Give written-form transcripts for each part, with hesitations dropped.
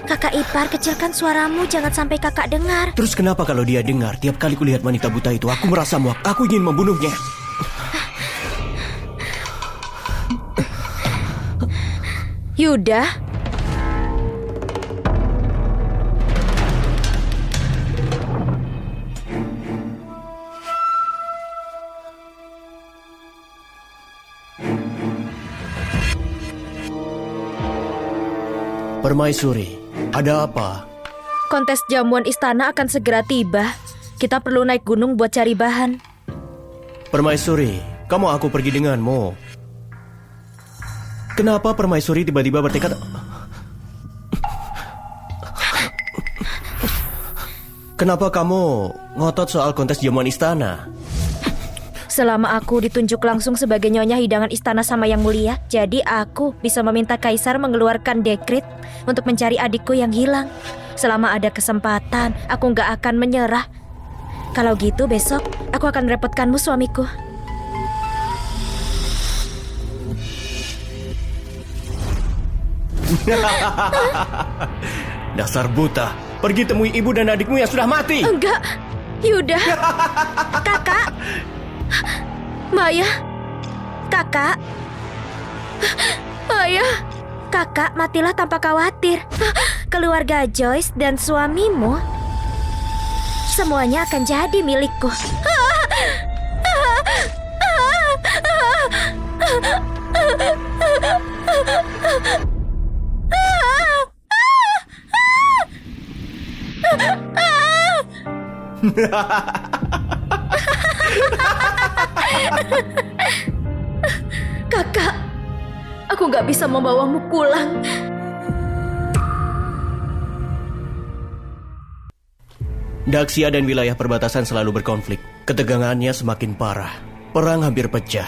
Kakak ipar, kecilkan suaramu, jangan sampai kakak dengar. Terus kenapa kalau dia dengar? Tiap kali kulihat wanita buta itu, aku merasa muak. Aku ingin membunuhnya. Yuda. Permaisuri, ada apa? Kontes jamuan istana akan segera tiba. Kita perlu naik gunung buat cari bahan. Permaisuri, kamu aku pergi denganmu. Kenapa Permaisuri tiba-tiba bertekad? Kenapa kamu ngotot soal kontes jamuan istana? Selama aku ditunjuk langsung sebagai nyonya hidangan istana sama Yang Mulia, jadi aku bisa meminta kaisar mengeluarkan dekret untuk mencari adikku yang hilang. Selama ada kesempatan, aku nggak akan menyerah. Kalau gitu besok, aku akan merepotkanmu, suamiku. Dasar buta. Pergi temui ibu dan adikmu yang sudah mati. Enggak, Yuda. Kakak. Maya. Kakak. Maya. Kakak, matilah tanpa khawatir. Keluarga Joyce dan suamimu semuanya akan jadi milikku. Kakak, aku gak bisa membawamu pulang. Daxia dan wilayah perbatasan selalu berkonflik. Ketegangannya semakin parah. Perang hampir pecah.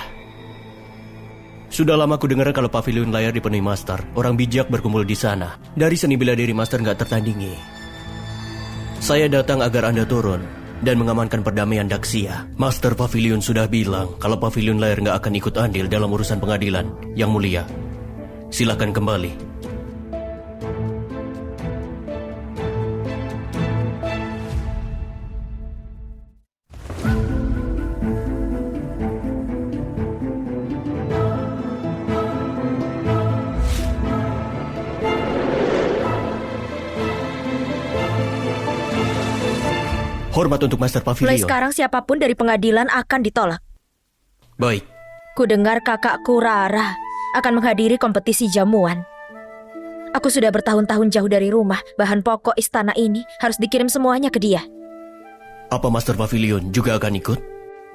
Sudah lama ku dengar kalau pavilion layar dipenuhi master. Orang bijak berkumpul di sana. Dari seni bela diri master gak tertandingi. Saya datang agar Anda turun dan mengamankan perdamaian Daxia. Master Pavilion sudah bilang kalau pavilion layar gak akan ikut andil dalam urusan pengadilan. Yang Mulia, silakan kembali. Hormat untuk Master Pavilion. Mulai sekarang siapapun dari pengadilan akan ditolak. Baik. Ku dengar kakakku Rara akan menghadiri kompetisi jamuan. Aku sudah bertahun-tahun jauh dari rumah. Bahan pokok istana ini harus dikirim semuanya ke dia. Apa Master Pavilion juga akan ikut?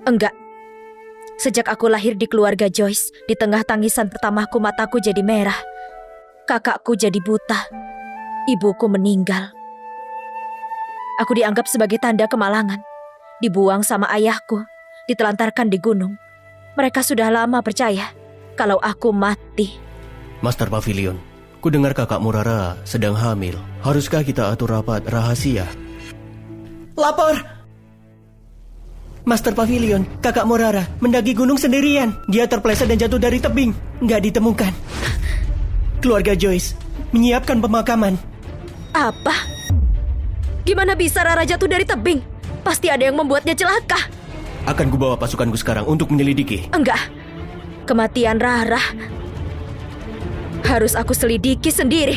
Enggak. Sejak aku lahir di keluarga Joyce, di tengah tangisan pertamaku mataku jadi merah. Kakakku jadi buta. Ibuku meninggal. Aku dianggap sebagai tanda kemalangan. Dibuang sama ayahku, ditelantarkan di gunung. Mereka sudah lama percaya kalau aku mati. Master Pavilion, ku dengar kakakmu Rara sedang hamil. Haruskah kita atur rapat rahasia? Lapor! Master Pavilion, kakakmu Rara mendaki gunung sendirian. Dia terpeleset dan jatuh dari tebing. Nggak ditemukan. Keluarga Joyce menyiapkan pemakaman. Apa? Gimana bisa Rara jatuh dari tebing? Pasti ada yang membuatnya celaka. Akan kubawa pasukanku sekarang untuk menyelidiki. Enggak. Kematian Rara harus aku selidiki sendiri.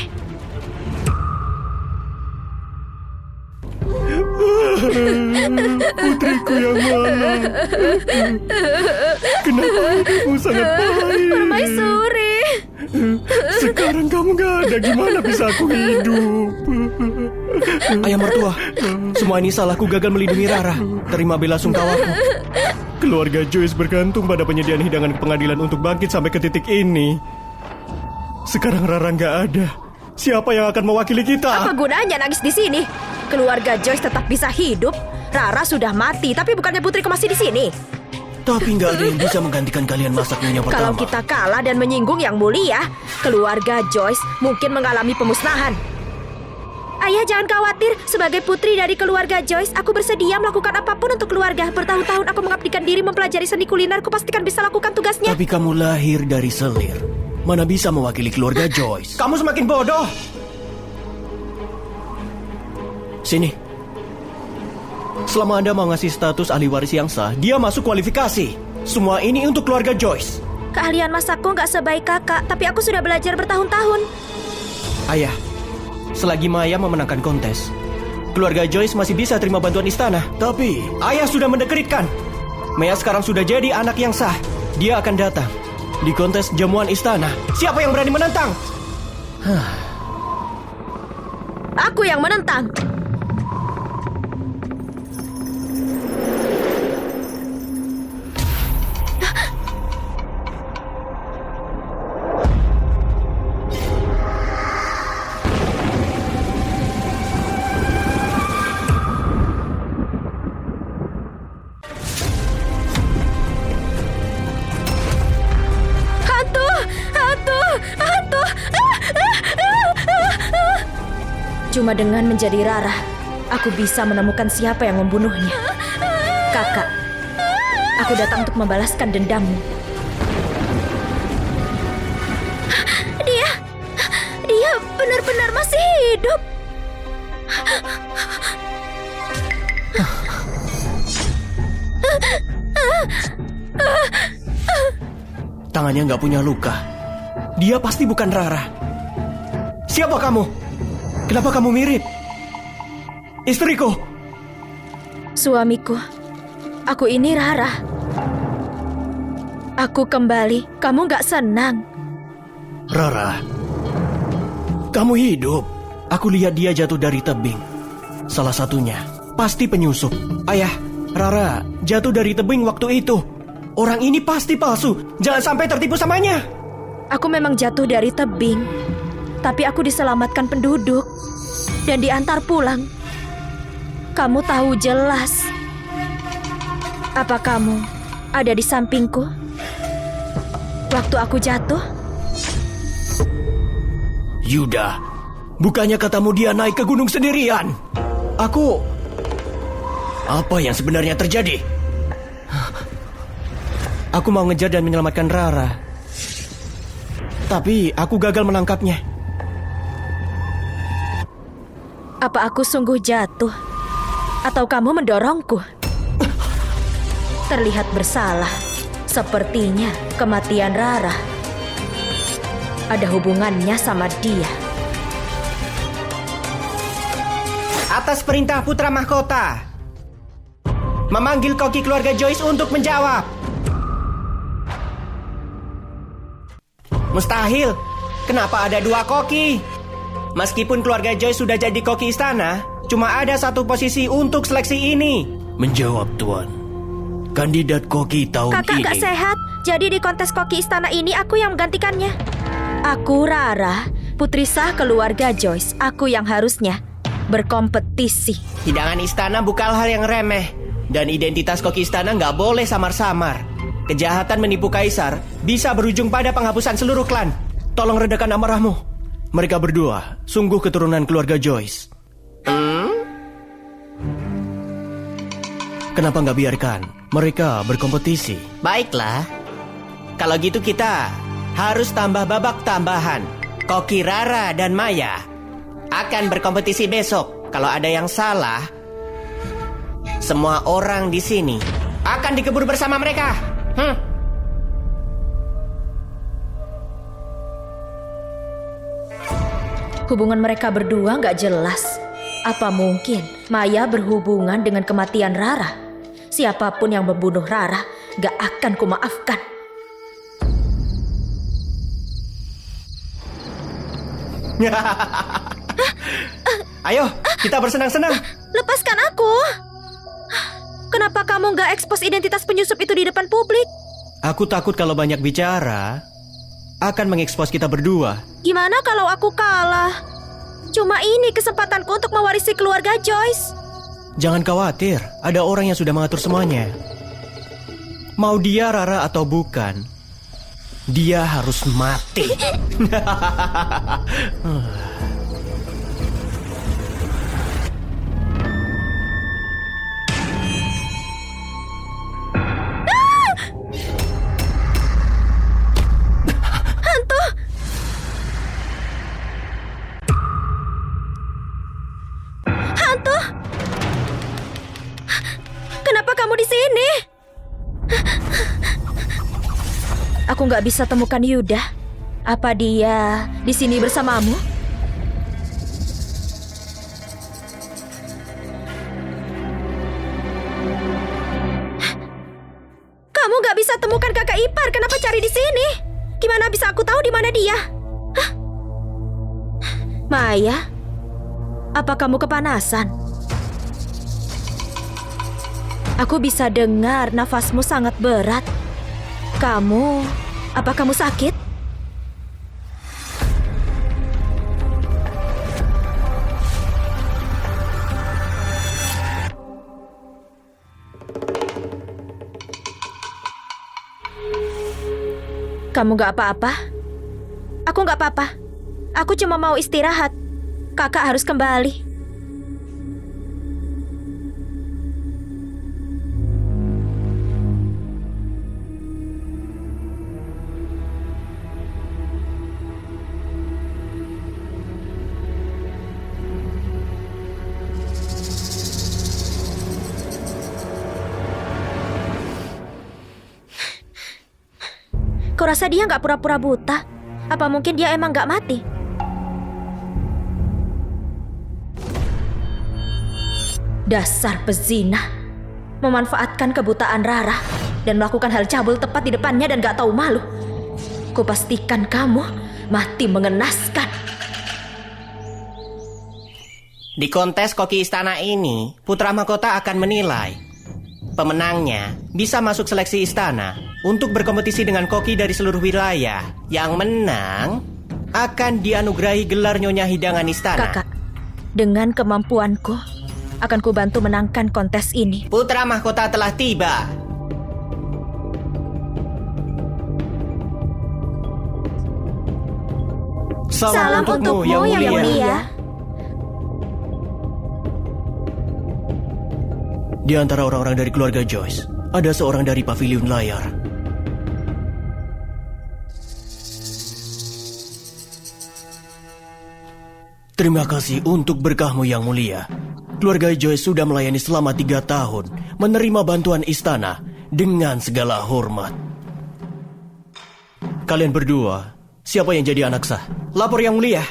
Putriku yang mana? Kenapa hidupmu sangat baik? Permaisuri. Sekarang kamu gak ada, gimana bisa aku hidup? Ayah mertua, semua ini salahku gagal melindungi Rara. Terima bela sungkawaku. Keluarga Joyce bergantung pada penyediaan hidangan ke pengadilan untuk bangkit sampai ke titik ini. Sekarang Rara gak ada. Siapa yang akan mewakili kita? Apa gunanya nangis di sini? Keluarga Joyce tetap bisa hidup. Rara sudah mati, tapi bukannya putriku masih di sini. Tapi nggak ada yang bisa menggantikan kalian masak nyonya pertama. Kalau kita kalah dan menyinggung Yang Mulia, keluarga Joyce mungkin mengalami pemusnahan. Ayah jangan khawatir, sebagai putri dari keluarga Joyce, aku bersedia melakukan apapun untuk keluarga. Bertahun-tahun aku mengabdikan diri mempelajari seni kuliner, aku pastikan bisa lakukan tugasnya. Tapi kamu lahir dari selir. Mana bisa mewakili keluarga Joyce? Kamu semakin bodoh. Sini. Selama Anda mau ngasih status ahli waris yang sah, dia masuk kualifikasi. Semua ini untuk keluarga Joyce. Keahlian masakku nggak sebaik kakak, tapi aku sudah belajar bertahun-tahun. Ayah, selagi Maya memenangkan kontes, keluarga Joyce masih bisa terima bantuan istana. Tapi ayah sudah mendekretkan Maya sekarang sudah jadi anak yang sah. Dia akan datang di kontes jamuan istana. Siapa yang berani menentang? Aku yang menentang. Cuma dengan menjadi Rara, aku bisa menemukan siapa yang membunuhnya. Kakak, aku datang untuk membalaskan dendammu. Dia benar-benar masih hidup. Tangannya nggak punya luka. Dia pasti bukan Rara. Siapa kamu? Kenapa kamu mirip? Istriku. Suamiku. Aku ini Rara. Aku kembali. Kamu nggak senang? Rara, kamu hidup. Aku lihat dia jatuh dari tebing. Salah satunya pasti penyusup. Ayah, Rara jatuh dari tebing waktu itu. Orang ini pasti palsu. Jangan sampai tertipu samanya. Aku memang jatuh dari tebing, tapi aku diselamatkan penduduk dan diantar pulang. Kamu tahu jelas. Apa kamu ada di sampingku waktu aku jatuh? Yuda, bukannya katamu dia naik ke gunung sendirian? Apa yang sebenarnya terjadi? Aku mau ngejar dan menyelamatkan Rara, tapi aku gagal menangkapnya. Apa aku sungguh jatuh? Atau kamu mendorongku? Terlihat bersalah. Sepertinya kematian Rara ada hubungannya sama dia. Atas perintah Putra Mahkota, memanggil koki keluarga Joyce untuk menjawab. Mustahil. Kenapa ada 2 koki? Meskipun keluarga Joyce sudah jadi koki istana, cuma ada 1 posisi untuk seleksi ini. Menjawab, Tuan. Kandidat koki tahun Kakak ini. gak sehat, jadi di kontes koki istana ini aku yang menggantikannya. Aku Rara, putri sah keluarga Joyce. Aku yang harusnya berkompetisi. Hidangan istana bukan hal yang remeh, dan identitas koki istana nggak boleh samar-samar. Kejahatan menipu kaisar bisa berujung pada penghapusan seluruh klan. Tolong redakan amarahmu. Mereka berdua sungguh keturunan keluarga Joyce. Kenapa nggak biarkan mereka berkompetisi? Baiklah, kalau gitu kita harus tambah babak tambahan. Koki Rara dan Maya akan berkompetisi besok. Kalau ada yang salah, semua orang di sini akan dikebur bersama mereka. Hubungan mereka berdua gak jelas. Apa mungkin Maya berhubungan dengan kematian Rara? Siapapun yang membunuh Rara gak akan kumaafkan. Ayo, kita bersenang-senang. Lepaskan aku. Kenapa kamu gak ekspos identitas penyusup itu di depan publik? Aku takut kalau banyak bicara akan mengekspos kita berdua. Gimana kalau aku kalah? Cuma ini kesempatanku untuk mewarisi keluarga Joyce. Jangan khawatir, ada orang yang sudah mengatur semuanya. Mau dia Rara atau bukan, dia harus mati. Hantu! kamu di sini? Aku nggak bisa temukan Yuda. Apa dia di sini bersamamu? Kamu nggak bisa temukan kakak ipar. Kenapa cari di sini? Gimana bisa aku tahu di mana dia? Hah? Maya, apa kamu kepanasan? Aku bisa dengar nafasmu sangat berat. Apa kamu sakit? Kamu gak apa-apa? Aku gak apa-apa. Aku cuma mau istirahat. Kakak harus kembali. Kurasa dia nggak pura-pura buta. Apa mungkin dia emang nggak mati? Dasar pezina. Memanfaatkan kebutaan Rara dan melakukan hal cabul tepat di depannya dan nggak tahu malu. Kupastikan kamu mati mengenaskan. Di kontes koki istana ini, Putra Mahkota akan menilai. Pemenangnya bisa masuk seleksi istana untuk berkompetisi dengan koki dari seluruh wilayah. Yang menang akan dianugerahi gelar Nyonya Hidangan Istana. Kakak, dengan kemampuanku, akan kubantu menangkan kontes ini. Putra Mahkota telah tiba. Salam untukmu yang mulia. Di antara orang-orang dari keluarga Joyce, ada seorang dari Pavilion Layar. Terima kasih untuk berkahmu yang mulia. Keluarga Joyce sudah melayani selama 3 tahun, menerima bantuan istana dengan segala hormat. Kalian berdua, siapa yang jadi anak sah? Lapor yang mulia.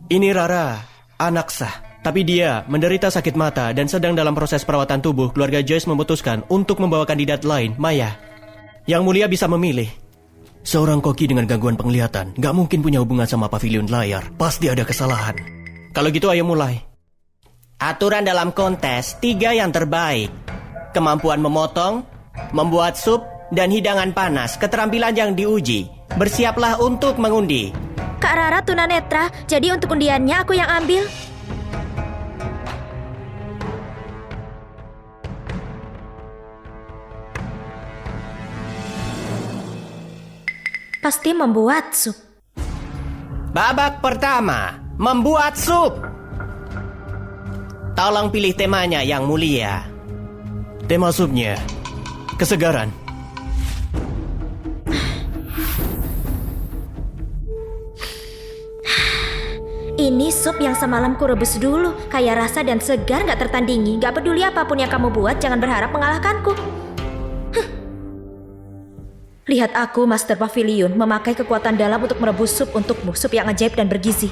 Ini Rara, anak sah. Tapi dia menderita sakit mata dan sedang dalam proses perawatan tubuh. Keluarga Joyce memutuskan untuk membawa kandidat lain, Maya. Yang mulia bisa memilih. Seorang koki dengan gangguan penglihatan gak mungkin punya hubungan sama Pavilion Layar. Pasti ada kesalahan. Kalau gitu ayo mulai. Aturan dalam kontes 3 yang terbaik. Kemampuan memotong, membuat sup, dan hidangan panas. Keterampilan yang diuji. Bersiaplah untuk mengundi. Kak Rara tunanetra, jadi untuk undiannya aku yang ambil. Pasti membuat sup. Babak pertama, membuat sup. Tolong pilih temanya yang mulia. Tema supnya, kesegaran. Ini sup yang semalam ku rebus dulu. Kaya rasa dan segar gak tertandingi. Gak peduli apapun yang kamu buat, jangan berharap mengalahkanku. Lihat aku, Master Pavilion, memakai kekuatan dalam untuk merebus sup untukmu. Sup yang ajaib dan bergizi.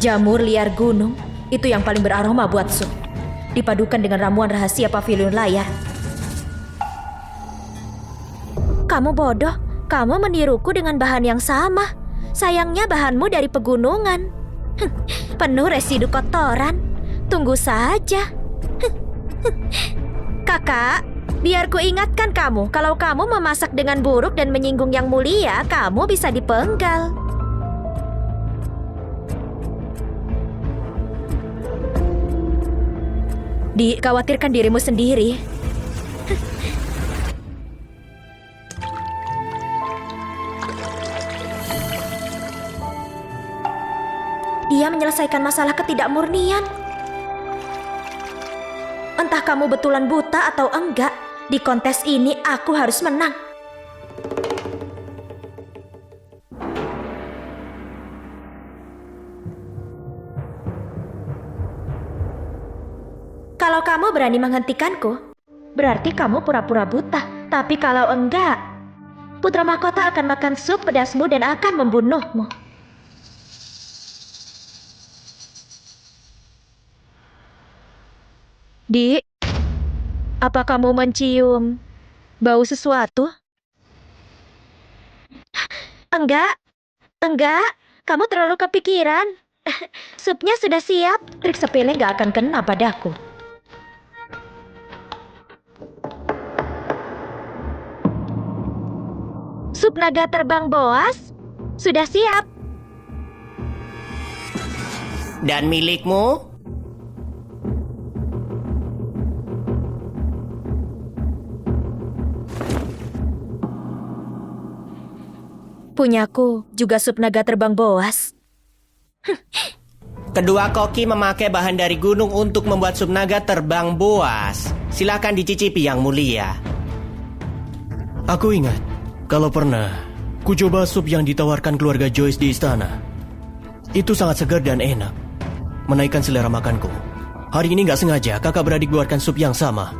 Jamur liar gunung, itu yang paling beraroma buat sup. Dipadukan dengan ramuan rahasia Pavilion Layar. Kamu bodoh, kamu meniruku dengan bahan yang sama. Sayangnya bahanmu dari pegunungan. Penuh residu kotoran. Tunggu saja. Kakak, biar ku ingatkan kamu, kalau kamu memasak dengan buruk dan menyinggung yang mulia, kamu bisa dipenggal. Dikhawatirkan dirimu sendiri. Dia menyelesaikan masalah ketidakmurnian. Entah kamu betulan buta atau enggak, di kontes ini aku harus menang. kamu berani menghentikanku, berarti kamu pura-pura buta. Tapi kalau enggak, putra mahkota akan makan sup pedasmu dan akan membunuhmu. Dik, apa kamu mencium bau sesuatu? Enggak, kamu terlalu kepikiran. Supnya sudah siap, trik sepele gak akan kena padaku. Sup naga terbang Boas sudah siap. Dan milikmu? Punyaku juga sup naga terbang Boas. Kedua koki memakai bahan dari gunung untuk membuat sup naga terbang Boas. Silakan dicicipi yang mulia. Aku ingat, kalau pernah, ku coba sup yang ditawarkan keluarga Joyce di istana. Itu sangat segar dan enak, menaikkan selera makanku. Hari ini gak sengaja kakak beradik buatkan sup yang sama.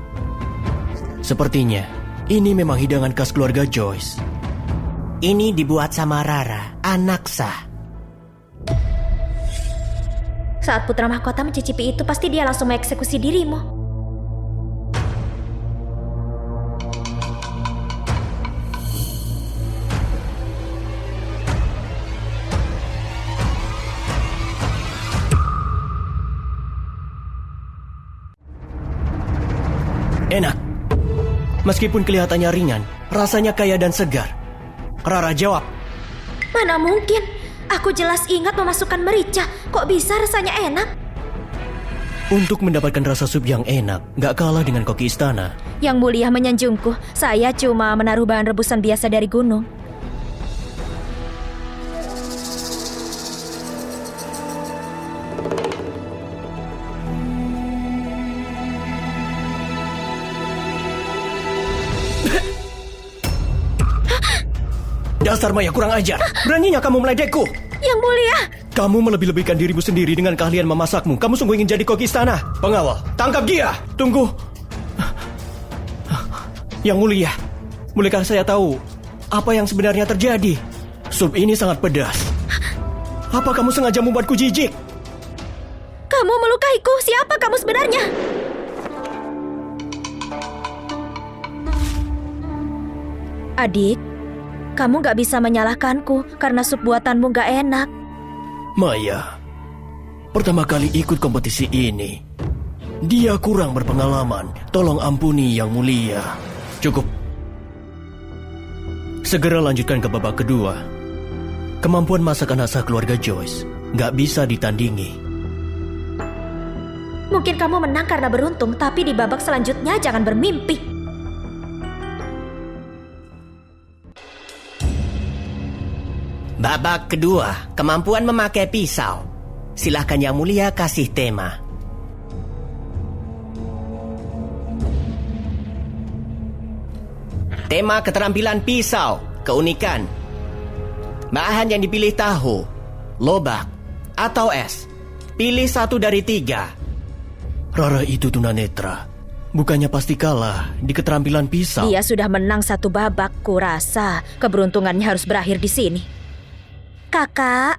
Sepertinya, ini memang hidangan khas keluarga Joyce. Ini dibuat sama Rara, anak sah. Saat putra mahkota mencicipi itu, pasti dia langsung mengeksekusi dirimu. Enak. Meskipun kelihatannya ringan, rasanya kaya dan segar. Rara jawab. Mana mungkin? Aku jelas ingat memasukkan merica. Kok bisa rasanya enak? Untuk mendapatkan rasa sup yang enak, gak kalah dengan koki istana. Yang mulia menyanjungku, saya cuma menaruh bahan rebusan biasa dari gunung. Dasar Maya kurang ajar. Beraninya kamu meledekku. Yang mulia. Kamu melebih-lebihkan dirimu sendiri dengan keahlian memasakmu. Kamu sungguh ingin jadi koki istana. Pengawal, tangkap dia. Tunggu. Yang mulia, bolehkah saya tahu apa yang sebenarnya terjadi? Sup ini sangat pedas. Apa kamu sengaja membuatku jijik? Kamu melukaiku. Siapa kamu sebenarnya? Adik, kamu gak bisa menyalahkanku karena sup buatanmu gak enak. Maya, pertama kali ikut kompetisi ini. Dia kurang berpengalaman. Tolong ampuni yang mulia. Cukup. Segera lanjutkan ke babak kedua. Kemampuan masak anak sah keluarga Joyce gak bisa ditandingi. Mungkin kamu menang karena beruntung, tapi di babak selanjutnya jangan bermimpi. Babak kedua, kemampuan memakai pisau. Silahkan yang mulia kasih tema. Tema keterampilan pisau, keunikan. Bahan yang dipilih tahu, lobak, atau es. Pilih 1 dari 3. Rara itu tunanetra. Bukannya pasti kalah di keterampilan pisau. Dia sudah menang 1 babak, kurasa keberuntungannya harus berakhir di sini. Kakak,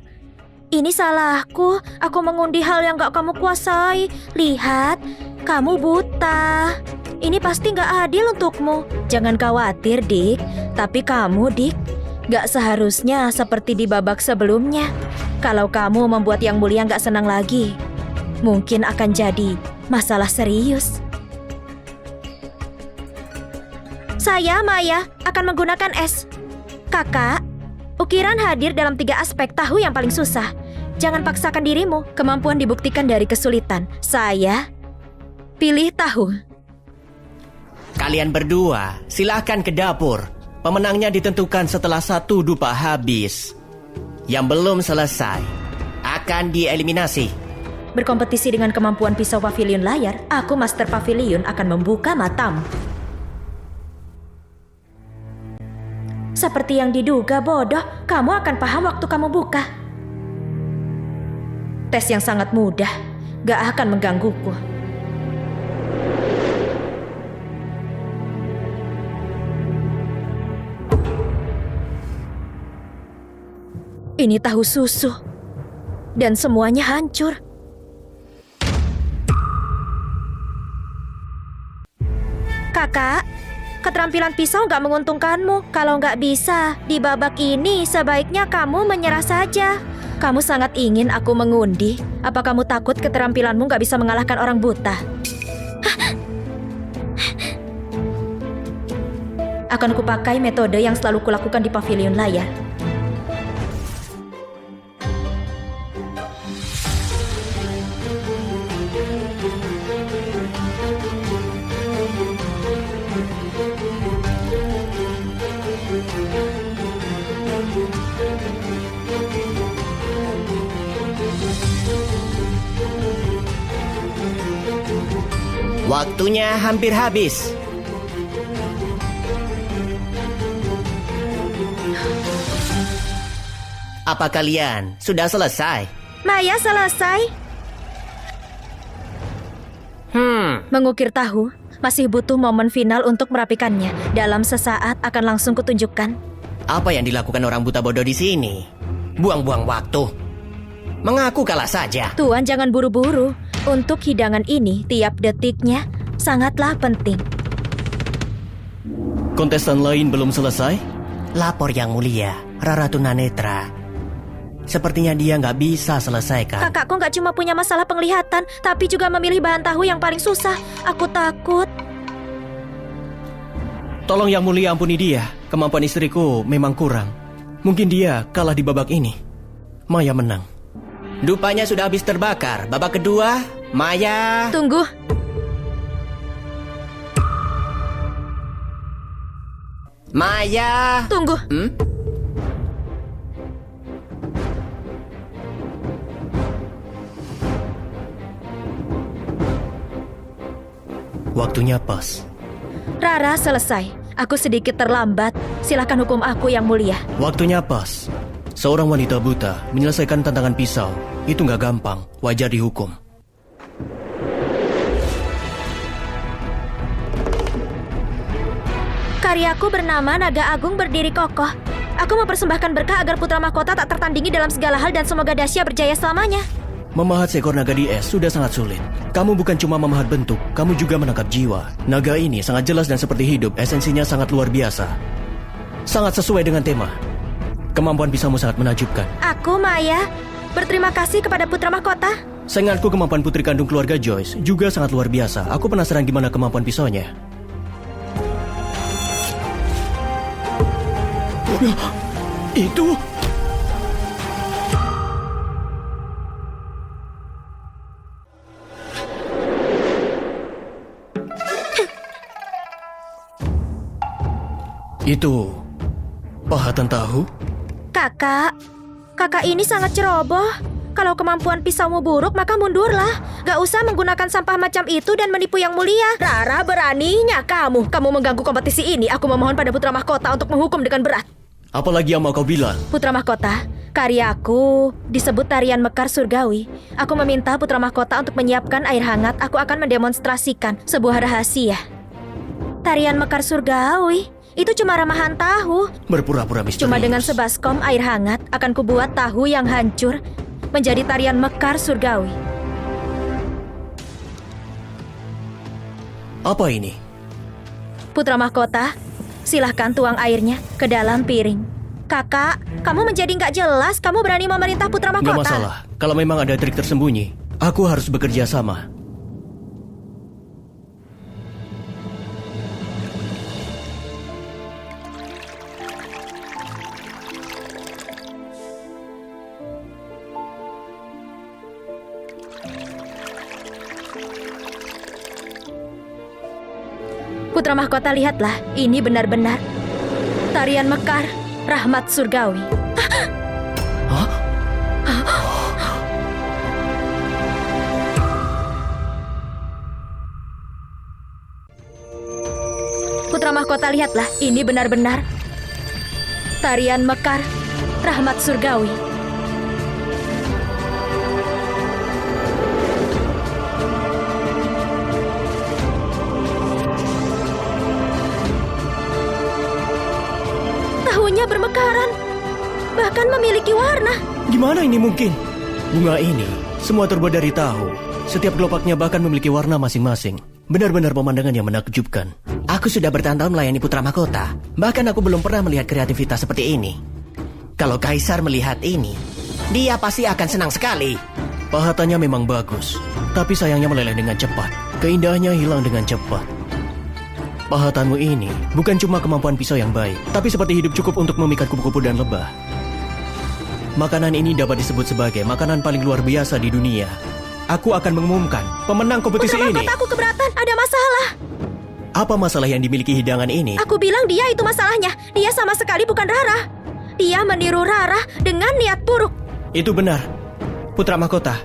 ini salahku. Aku mengundi hal yang gak kamu kuasai. Lihat, kamu buta. Ini pasti gak adil untukmu. Jangan khawatir, Dik. Tapi kamu, Dik, gak seharusnya seperti di babak sebelumnya. Kalau kamu membuat yang mulia gak senang lagi, mungkin akan jadi masalah serius. Saya, Maya, akan menggunakan es. Kakak, ukiran hadir dalam 3 aspek. Tahu yang paling susah. Jangan paksakan dirimu. Kemampuan dibuktikan dari kesulitan. Saya pilih tahu. Kalian berdua, silahkan ke dapur. Pemenangnya ditentukan setelah 1 dupa habis. Yang belum selesai akan dieliminasi. Berkompetisi dengan kemampuan pisau pavilion layar, aku Master Pavilion akan membuka matamu. Seperti yang diduga, bodoh. Kamu akan paham waktu kamu buka. Tes yang sangat mudah, gak akan menggangguku. Ini tahu susu. Dan semuanya hancur. Kakak, keterampilan pisau nggak menguntungkanmu. Kalau nggak bisa, di babak ini sebaiknya kamu menyerah saja. Kamu sangat ingin aku mengundi. Apa kamu takut keterampilanmu nggak bisa mengalahkan orang buta? Akan kupakai metode yang selalu kulakukan di pavilion layar. Waktunya hampir habis. Apa kalian sudah selesai? Maya selesai. Mengukir tahu masih butuh momen final untuk merapikannya. Dalam sesaat akan langsung kutunjukkan. Apa yang dilakukan orang buta bodoh di sini? Buang-buang waktu. Mengaku kalah saja. Tuan jangan buru-buru. Untuk hidangan ini, tiap detiknya sangatlah penting. Kontestan lain belum selesai? Lapor yang mulia, Rara Tunanetra. Sepertinya dia nggak bisa selesaikan. Kakakku nggak cuma punya masalah penglihatan, tapi juga memilih bahan tahu yang paling susah. Aku takut. Tolong yang mulia ampuni dia. Kemampuan istriku memang kurang. Mungkin dia kalah di babak ini. Maya menang. Dupanya sudah habis terbakar. Babak kedua, Maya. Tunggu. Maya. Tunggu. Waktunya pas. Rara selesai. Aku sedikit terlambat. Silakan hukum aku yang mulia. Waktunya pas. Seorang wanita buta menyelesaikan tantangan pisau. Itu nggak gampang, wajar dihukum. Karyaku bernama Naga Agung Berdiri Kokoh. Aku mempersembahkan berkah agar putra mahkota tak tertandingi dalam segala hal dan semoga Dasya berjaya selamanya. Memahat seekor naga di es sudah sangat sulit. Kamu bukan cuma memahat bentuk, kamu juga menangkap jiwa. Naga ini sangat jelas dan seperti hidup, esensinya sangat luar biasa. Sangat sesuai dengan tema. Kemampuan pisaumu sangat menakjubkan. Aku, Maya, berterima kasih kepada putra mahkota. Sainganku kemampuan putri kandung keluarga Joyce juga sangat luar biasa. Aku penasaran gimana kemampuan pisaunya. Itu... Itu pahatan tahu? Kakak ini sangat ceroboh. Kalau kemampuan pisaumu buruk, maka mundurlah. Gak usah menggunakan sampah macam itu dan menipu yang mulia. Rara, beraninya kamu mengganggu kompetisi ini. Aku memohon pada putra mahkota untuk menghukum dengan berat. Apalagi yang mau kau bilang? Putra mahkota, karyaku disebut tarian mekar surgawi. Aku meminta putra mahkota untuk menyiapkan air hangat. Aku akan mendemonstrasikan sebuah rahasia. Tarian mekar surgawi? Itu cuma ramahan tahu. Berpura-pura misterius. Cuma dengan sebaskom air hangat akan kubuat tahu yang hancur menjadi tarian mekar surgawi. Apa ini? Putra mahkota, silahkan tuang airnya ke dalam piring. Kakak, kamu menjadi nggak jelas. Kamu berani memerintah putra mahkota. Nggak masalah. Kalau memang ada trik tersembunyi, aku harus bekerja sama. Putra mahkota, lihatlah, ini benar-benar tarian mekar rahmat surgawi. Hah? Putra mahkota, lihatlah, ini benar-benar tarian mekar rahmat surgawi. Tahunya bermekaran. bahkan memiliki warna. Gimana ini mungkin? Bunga ini semua terbuat dari tahu. Setiap kelopaknya bahkan memiliki warna masing-masing. Benar-benar pemandangan yang menakjubkan. Aku sudah bertahun-tahun melayani putra mahkota. Bahkan aku belum pernah melihat kreativitas seperti ini. Kalau Kaisar melihat ini, dia pasti akan senang sekali. Pahatannya memang bagus, tapi sayangnya meleleh dengan cepat. Keindahannya hilang dengan cepat. Pahatanmu ini bukan cuma kemampuan pisau yang baik, tapi seperti hidup cukup untuk memikat kupu-kupu dan lebah. Makanan ini dapat disebut sebagai makanan paling luar biasa di dunia. Aku akan mengumumkan pemenang kompetisi Putra ini. mahkota aku keberatan, ada masalah. Apa masalah yang dimiliki hidangan ini? Aku bilang dia itu masalahnya. Dia sama sekali bukan Rara. Dia meniru Rara dengan niat buruk. Itu benar, putra mahkota.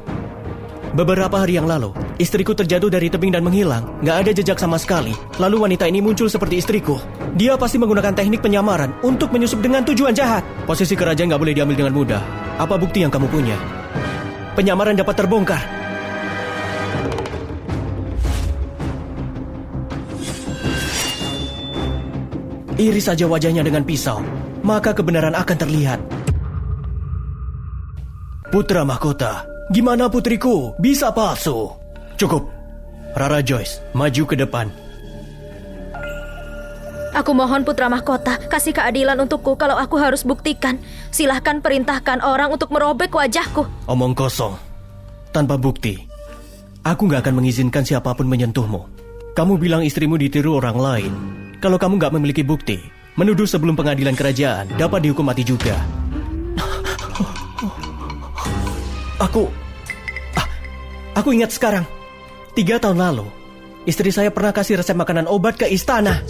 Beberapa hari yang lalu, istriku terjatuh dari tebing dan menghilang. Gak ada jejak sama sekali. Lalu wanita ini muncul seperti istriku. Dia pasti menggunakan teknik penyamaran untuk menyusup dengan tujuan jahat. Posisi kerajaan gak boleh diambil dengan mudah. Apa bukti yang kamu punya? Penyamaran dapat terbongkar. Iris saja wajahnya dengan pisau, maka kebenaran akan terlihat. Putra mahkota, gimana putriku bisa palsu? Cukup. Rara Joyce, maju ke depan. Aku mohon putra mahkota, kasih keadilan untukku kalau aku harus buktikan. Silahkan perintahkan orang untuk merobek wajahku. Omong kosong. Tanpa bukti, aku gak akan mengizinkan siapapun menyentuhmu. Kamu bilang istrimu ditiru orang lain. Kalau kamu gak memiliki bukti, menuduh sebelum pengadilan kerajaan dapat dihukum mati juga. Aku ingat sekarang. 3 tahun lalu, istri saya pernah kasih resep makanan obat ke istana.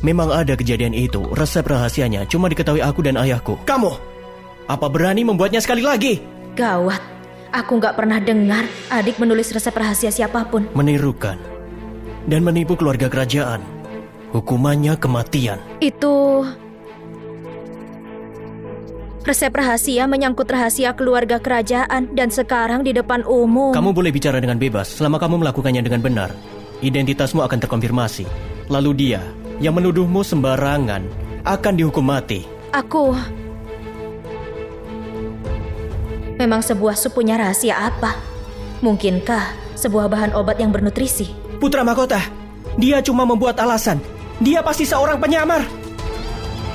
Memang ada kejadian itu, resep rahasianya cuma diketahui aku dan ayahku. Kamu, apa berani membuatnya sekali lagi? Gawat, aku gak pernah dengar adik menulis resep rahasia siapapun. Menirukan dan menipu keluarga kerajaan. Hukumannya kematian. Itu resep rahasia menyangkut rahasia keluarga kerajaan dan sekarang di depan umum. Kamu boleh bicara dengan bebas selama kamu melakukannya dengan benar. Identitasmu akan terkonfirmasi. Lalu dia yang menuduhmu sembarangan akan dihukum mati. Aku memang sebuah sup punya rahasia apa? Mungkinkah sebuah bahan obat yang bernutrisi? Putra mahkota, dia cuma membuat alasan. Dia pasti seorang penyamar.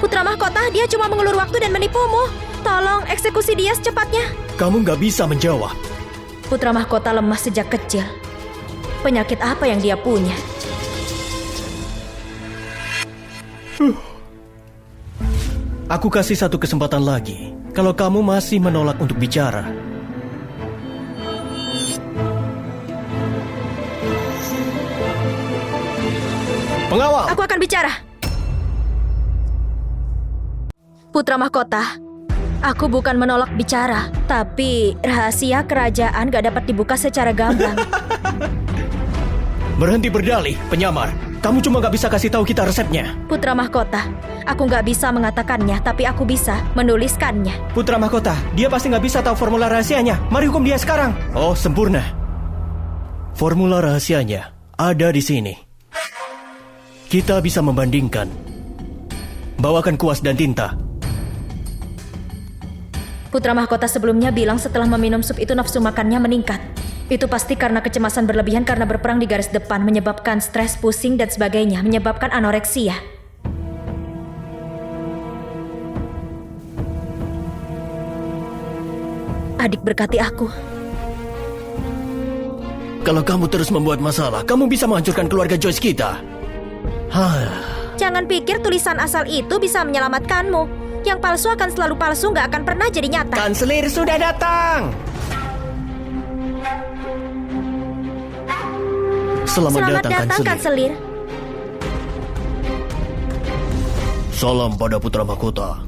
Putra mahkota, dia cuma mengulur waktu dan menipumu. Tolong eksekusi dia secepatnya. Kamu gak bisa menjawab. Putra mahkota lemah sejak kecil. Penyakit apa yang dia punya? Aku kasih satu kesempatan lagi. Kalau kamu masih menolak untuk bicara. Pengawal! Aku akan bicara. Putra mahkota, aku bukan menolak bicara, tapi rahasia kerajaan gak dapat dibuka secara gamblang. Berhenti berdalih, penyamar. Kamu cuma gak bisa kasih tahu kita resepnya. Putra mahkota, aku gak bisa mengatakannya, tapi aku bisa menuliskannya. Putra mahkota, dia pasti gak bisa tahu formula rahasianya. Mari hukum dia sekarang. Oh, sempurna. Formula rahasianya ada di sini. Kita bisa membandingkan. Bawakan kuas dan tinta. Putra mahkota sebelumnya bilang setelah meminum sup itu nafsu makannya meningkat. Itu pasti karena kecemasan berlebihan karena berperang di garis depan, menyebabkan stres, pusing, dan sebagainya, menyebabkan anoreksia. Adik berkati aku. Kalau kamu terus membuat masalah, kamu bisa menghancurkan keluarga Joyce kita. Jangan pikir tulisan asal itu bisa menyelamatkanmu. Yang palsu akan selalu palsu, gak akan pernah jadi nyata. Kanselir sudah datang. Selamat datang, Kanselir. Salam pada Putra Mahkota.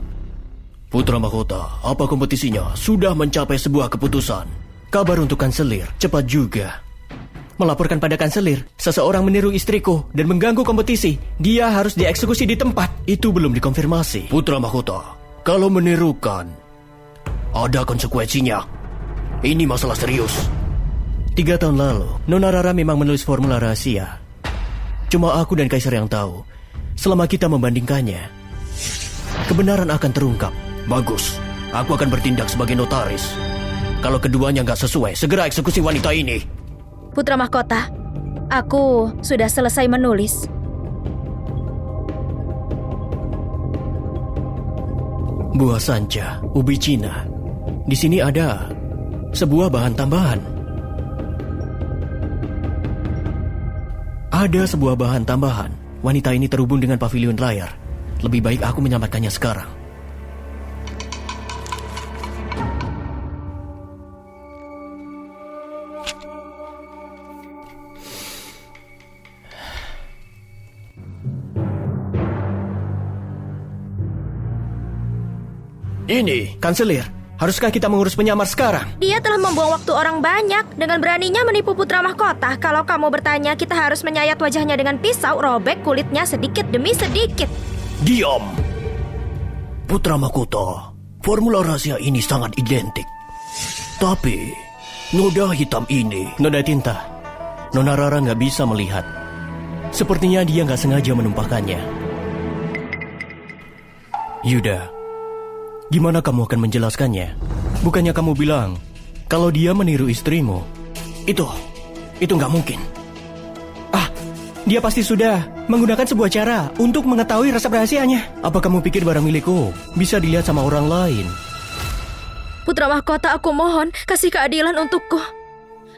Putra Mahkota, apa kompetisinya sudah mencapai sebuah keputusan? Kabar untuk Kanselir, cepat juga. Melaporkan pada Kanselir, seseorang meniru istriku dan mengganggu kompetisi. Dia harus dieksekusi di tempat. Itu belum dikonfirmasi. Putra Mahkota, kalau menirukan, ada konsekuensinya. Ini masalah serius. 3 tahun lalu, Nona Rara memang menulis formula rahasia. Cuma aku dan Kaisar yang tahu. Selama kita membandingkannya, kebenaran akan terungkap. Bagus. Aku akan bertindak sebagai notaris. Kalau keduanya nggak sesuai, segera eksekusi wanita ini. Putra Mahkota, aku sudah selesai menulis. Buah sanca, ubi Cina. Di sini ada sebuah bahan tambahan. Ada sebuah bahan tambahan. Wanita ini terhubung dengan pavilion layar. Lebih baik aku menyelamatkannya sekarang. Ini, Kanselir, haruskah kita mengurus penyamar sekarang? Dia telah membuang waktu orang banyak dengan beraninya menipu Putra Mahkota. Kalau kamu bertanya, kita harus menyayat wajahnya dengan pisau, robek kulitnya sedikit demi sedikit. Diam! Putra Mahkota, formula rahasia ini sangat identik. Tapi, noda hitam ini... Noda tinta. Nona Rara nggak bisa melihat. Sepertinya dia nggak sengaja menumpahkannya. Yuda, gimana kamu akan menjelaskannya? Bukannya kamu bilang kalau dia meniru istrimu? Itu nggak mungkin. Dia pasti sudah menggunakan sebuah cara untuk mengetahui resep rahasianya. Apa kamu pikir barang milikku bisa dilihat sama orang lain? Putra Mahkota, aku mohon, kasih keadilan untukku.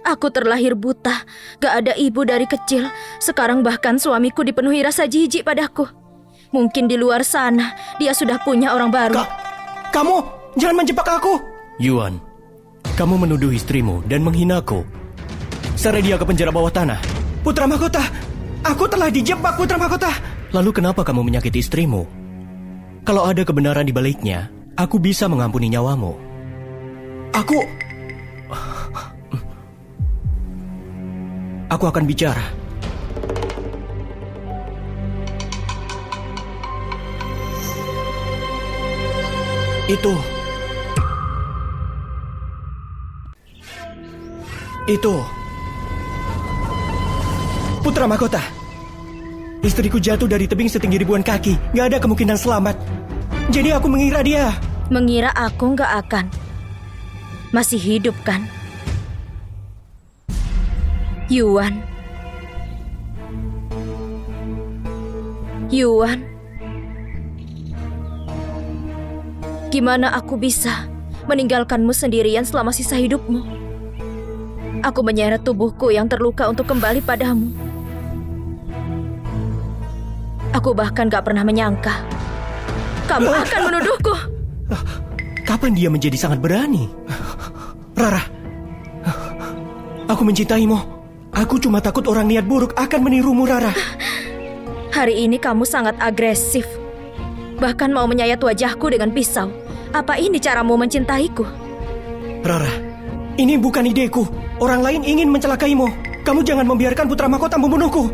Aku terlahir buta, gak ada ibu dari kecil. Sekarang bahkan suamiku dipenuhi rasa jijik padaku. Mungkin di luar sana dia sudah punya orang baru. Kamu jangan menjebak aku. Yuan, kamu menuduh istrimu dan menghinaku. Seret dia ke penjara bawah tanah. Putra Mahkota, aku telah dijebak, Putra Mahkota. Lalu kenapa kamu menyakiti istrimu? Kalau ada kebenaran di baliknya, aku bisa mengampuni nyawamu. Aku akan bicara. Itu Putra Mahkota. Istriku jatuh dari tebing setinggi ribuan kaki. Gak ada kemungkinan selamat. Jadi aku mengira dia. Mengira aku gak akan. Masih hidup kan? Yuan. Gimana aku bisa meninggalkanmu sendirian selama sisa hidupmu? Aku menyeret tubuhku yang terluka untuk kembali padamu. Aku bahkan gak pernah menyangka kamu akan menuduhku. Kapan dia menjadi sangat berani? Rara, aku mencintaimu. Aku cuma takut orang niat buruk akan menirumu, Rara. Hari ini kamu sangat agresif. Bahkan mau menyayat wajahku dengan pisau. Apa ini caramu mencintaiku? Rara, ini bukan ideku. Orang lain ingin mencelakaimu. Kamu jangan membiarkan Putra Mahkota membunuhku.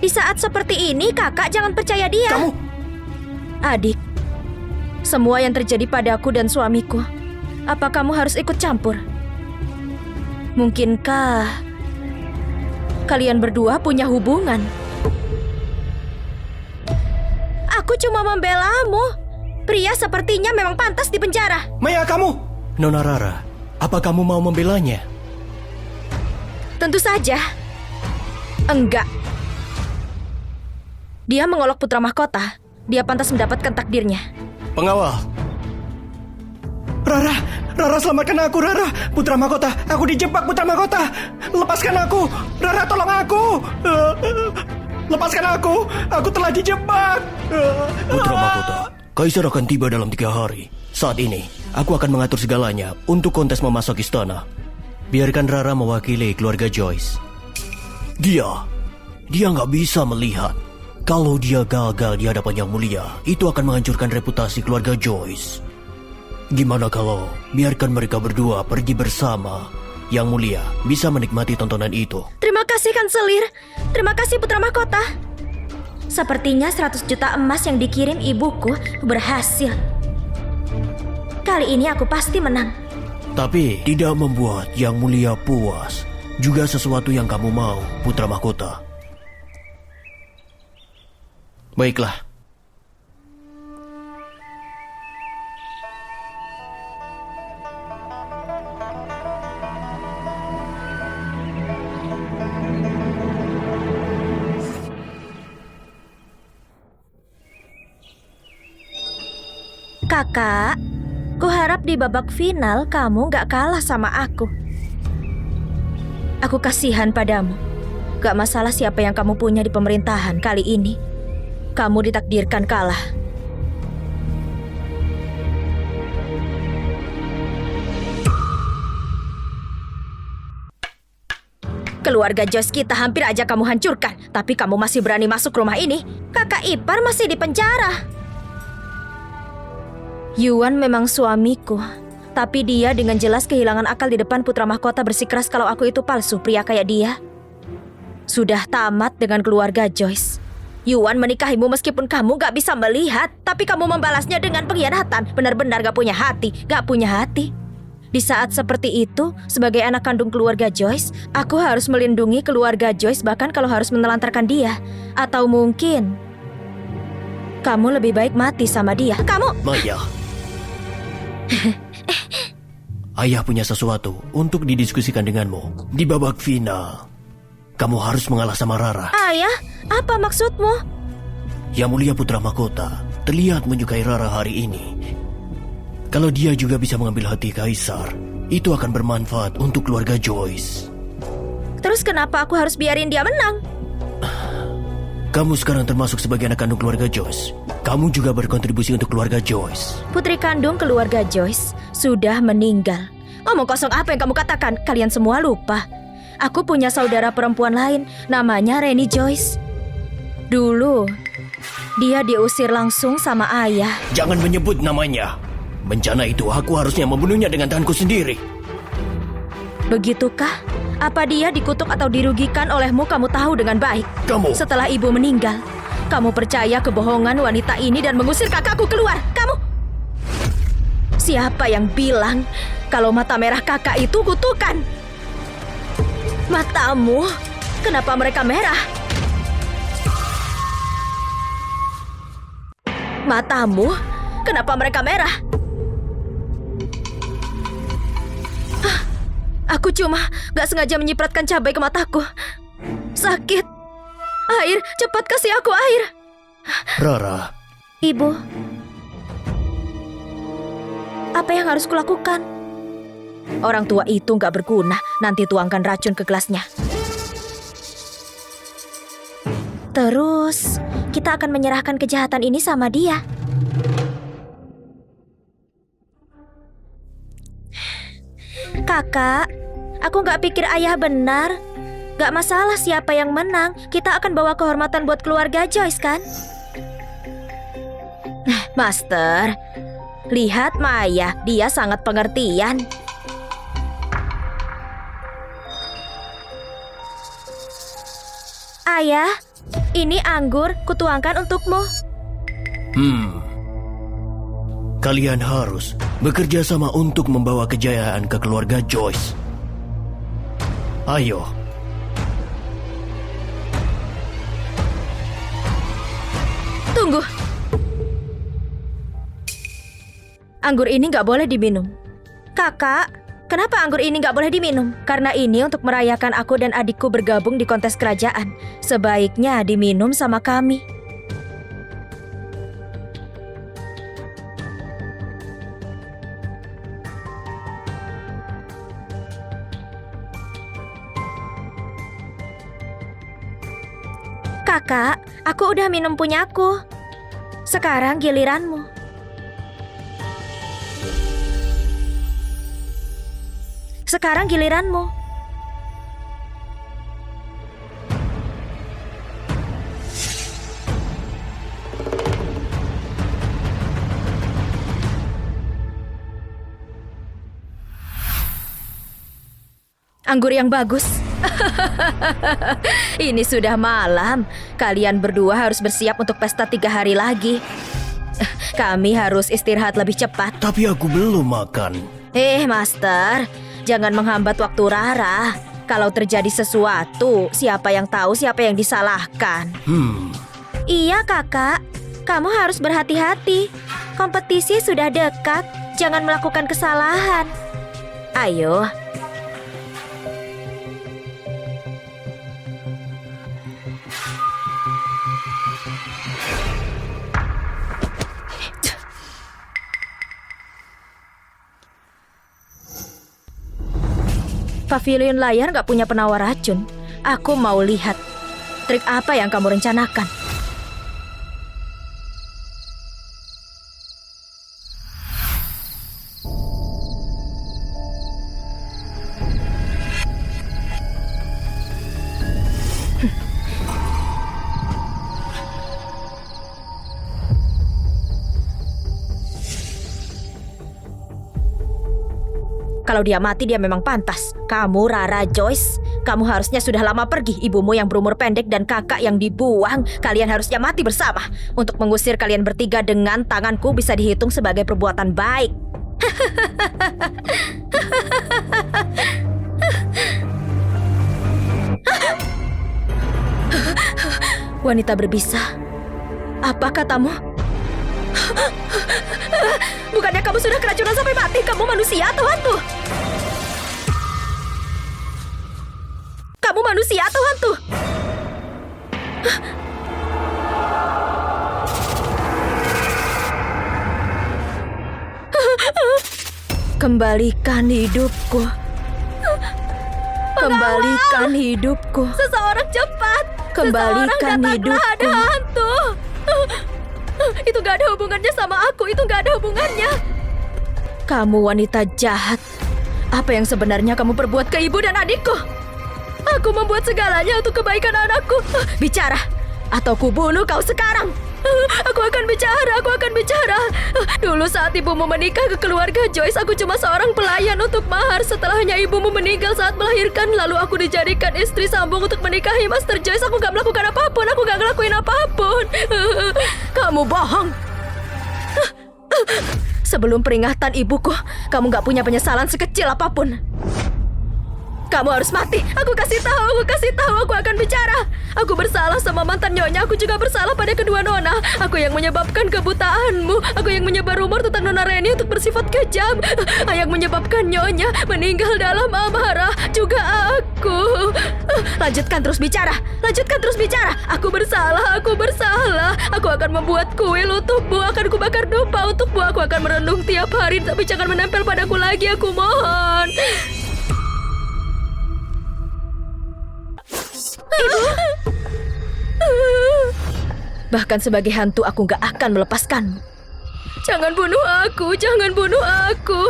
Di saat seperti ini, kakak jangan percaya dia. Kamu... Adik, semua yang terjadi padaku dan suamiku, apa kamu harus ikut campur? Mungkinkah kalian berdua punya hubungan? Aku cuma membelamu. Pria sepertinya memang pantas di penjara. Maya, kamu! Nona Rara, apa kamu mau membelanya? Tentu saja. Enggak. Dia mengolok Putra Mahkota. Dia pantas mendapatkan takdirnya. Pengawal. Rara, selamatkan aku, Rara. Putra Mahkota, aku dijebak, Putra Mahkota. Lepaskan aku. Rara, tolong aku. Lepaskan aku telah dijebak. Putra Mahkota, Kaisar akan tiba dalam 3 hari. Saat ini, aku akan mengatur segalanya untuk kontes memasok istana. Biarkan Rara mewakili keluarga Joyce. Dia nggak bisa melihat. Kalau dia gagal di hadapan Yang Mulia, itu akan menghancurkan reputasi keluarga Joyce. Gimana kalau biarkan mereka berdua pergi bersama? Yang Mulia bisa menikmati tontonan itu. Terima kasih, Kanselir. Terima kasih, Putra Mahkota. Sepertinya 100 juta emas yang dikirim ibuku berhasil. Kali ini aku pasti menang. Tapi tidak membuat Yang Mulia puas. Juga sesuatu yang kamu mau, Putra Mahkota. Baiklah. Kakak, kuharap di babak final kamu gak kalah sama aku. Aku kasihan padamu. Gak masalah siapa yang kamu punya di pemerintahan kali ini. Kamu ditakdirkan kalah. Keluarga Joyce kita hampir aja kamu hancurkan, tapi kamu masih berani masuk rumah ini. Kakak ipar masih di penjara. Yuan memang suamiku, tapi dia dengan jelas kehilangan akal di depan putra mahkota bersikeras kalau aku itu palsu, pria kayak dia. Sudah tamat dengan keluarga Joyce. Yuan menikahimu meskipun kamu gak bisa melihat, tapi kamu membalasnya dengan pengkhianatan. Benar-benar gak punya hati. Di saat seperti itu, sebagai anak kandung keluarga Joyce, aku harus melindungi keluarga Joyce bahkan kalau harus menelantarkan dia. Atau mungkin kamu lebih baik mati sama dia. Kamu... Maya. Ayah punya sesuatu untuk didiskusikan denganmu. Di babak final, kamu harus mengalah sama Rara. Ayah, apa maksudmu? Yang Mulia Putra Mahkota terlihat menyukai Rara hari ini. Kalau dia juga bisa mengambil hati Kaisar, itu akan bermanfaat untuk keluarga Joyce. Terus kenapa aku harus biarin dia menang? Kamu sekarang termasuk sebagai anak kandung keluarga Joyce. Kamu juga berkontribusi untuk keluarga Joyce. Putri kandung keluarga Joyce sudah meninggal. Omong kosong apa yang kamu katakan? Kalian semua lupa. Aku punya saudara perempuan lain, namanya Reni Joyce. Dulu, dia diusir langsung sama ayah. Jangan menyebut namanya. Bencana itu aku harusnya membunuhnya dengan tanganku sendiri. Begitukah? Apa dia dikutuk atau dirugikan olehmu kamu tahu dengan baik. Kamu... Setelah ibu meninggal, kamu percaya kebohongan wanita ini dan mengusir kakakku keluar. Kamu... Siapa yang bilang kalau mata merah kakak itu kutukan? Matamu, kenapa mereka merah? Matamu, kenapa mereka merah? Aku cuma gak sengaja menyipratkan cabai ke mataku. Sakit. Air, cepat kasih aku air. Rara. Ibu, apa yang harus kulakukan? Orang tua itu gak berguna. Nanti tuangkan racun ke gelasnya. Terus, kita akan menyerahkan kejahatan ini sama dia. Kakak, aku gak pikir ayah benar. Gak masalah siapa yang menang. Kita akan bawa kehormatan buat keluarga Joyce, kan? Master, lihat Maya, dia sangat pengertian. Ayah, ini anggur kutuangkan untukmu. Kalian harus bekerja sama untuk membawa kejayaan ke keluarga Joyce. Ayo. Tunggu. Anggur ini gak boleh diminum. Kakak, kenapa anggur ini gak boleh diminum? Karena ini untuk merayakan aku dan adikku bergabung di kontes kerajaan. Sebaiknya diminum sama kami. Kakak, aku udah minum punyaku. Sekarang giliranmu. Sekarang giliranmu. Anggur yang bagus. Ini sudah malam. Kalian berdua harus bersiap untuk pesta 3 hari lagi. Kami harus istirahat lebih cepat. Tapi aku belum makan. Master, jangan menghambat waktu Rara. Kalau terjadi sesuatu, siapa yang tahu siapa yang disalahkan? Iya kakak, kamu harus berhati-hati. Kompetisi sudah dekat, jangan melakukan kesalahan. Ayo. Pavilion layar gak punya penawar racun. Aku mau lihat trik apa yang kamu rencanakan. Kalau dia mati, dia memang pantas. Kamu, Rara Joyce, kamu harusnya sudah lama pergi. Ibumu yang berumur pendek dan kakak yang dibuang. Kalian harusnya mati bersama. Untuk mengusir kalian bertiga dengan tanganku bisa dihitung sebagai perbuatan baik. Wanita berbisa, apa katamu? Bukannya kamu sudah keracunan sampai mati? Kamu manusia atau hantu? Kamu manusia atau hantu? Kembalikan hidupku. Kembalikan hidupku. Seseorang cepat. Kembalikan hidupku. Ada hantu. Itu gak ada hubungannya sama aku. Itu gak ada hubungannya. Kamu wanita jahat. Apa yang sebenarnya kamu perbuat ke ibu dan adikku? Aku membuat segalanya untuk kebaikan anakku. Bicara, atau kubunuh kau sekarang. Aku akan bicara, aku akan bicara. Dulu saat ibumu menikah ke keluarga Joyce, aku cuma seorang pelayan untuk mahar. Setelahnya ibumu meninggal saat melahirkan. Lalu aku dijadikan istri sambung untuk menikahi Master Joyce. Aku gak melakukan apapun, aku gak ngelakuin apapun. Kamu bohong. Sebelum peringatan ibuku, kamu gak punya penyesalan sekecil apapun. Kamu harus mati. Aku kasih tahu, aku akan bicara. Aku bersalah sama mantan nyonya. Aku juga bersalah pada kedua nona. Aku yang menyebabkan kebutaanmu. Aku yang menyebar rumor tentang nona Reni untuk bersifat kejam. Yang menyebabkan nyonya meninggal dalam amarah. Juga aku. Lanjutkan terus bicara. Lanjutkan terus bicara. Aku bersalah, aku bersalah. Aku akan membuat kuil untukmu. Akan kubakar dupa untukmu. Aku akan merenung tiap hari. Tapi jangan menempel padaku lagi, aku mohon. Ibu. Bahkan sebagai hantu aku gak akan melepaskanmu. Jangan bunuh aku, jangan bunuh aku.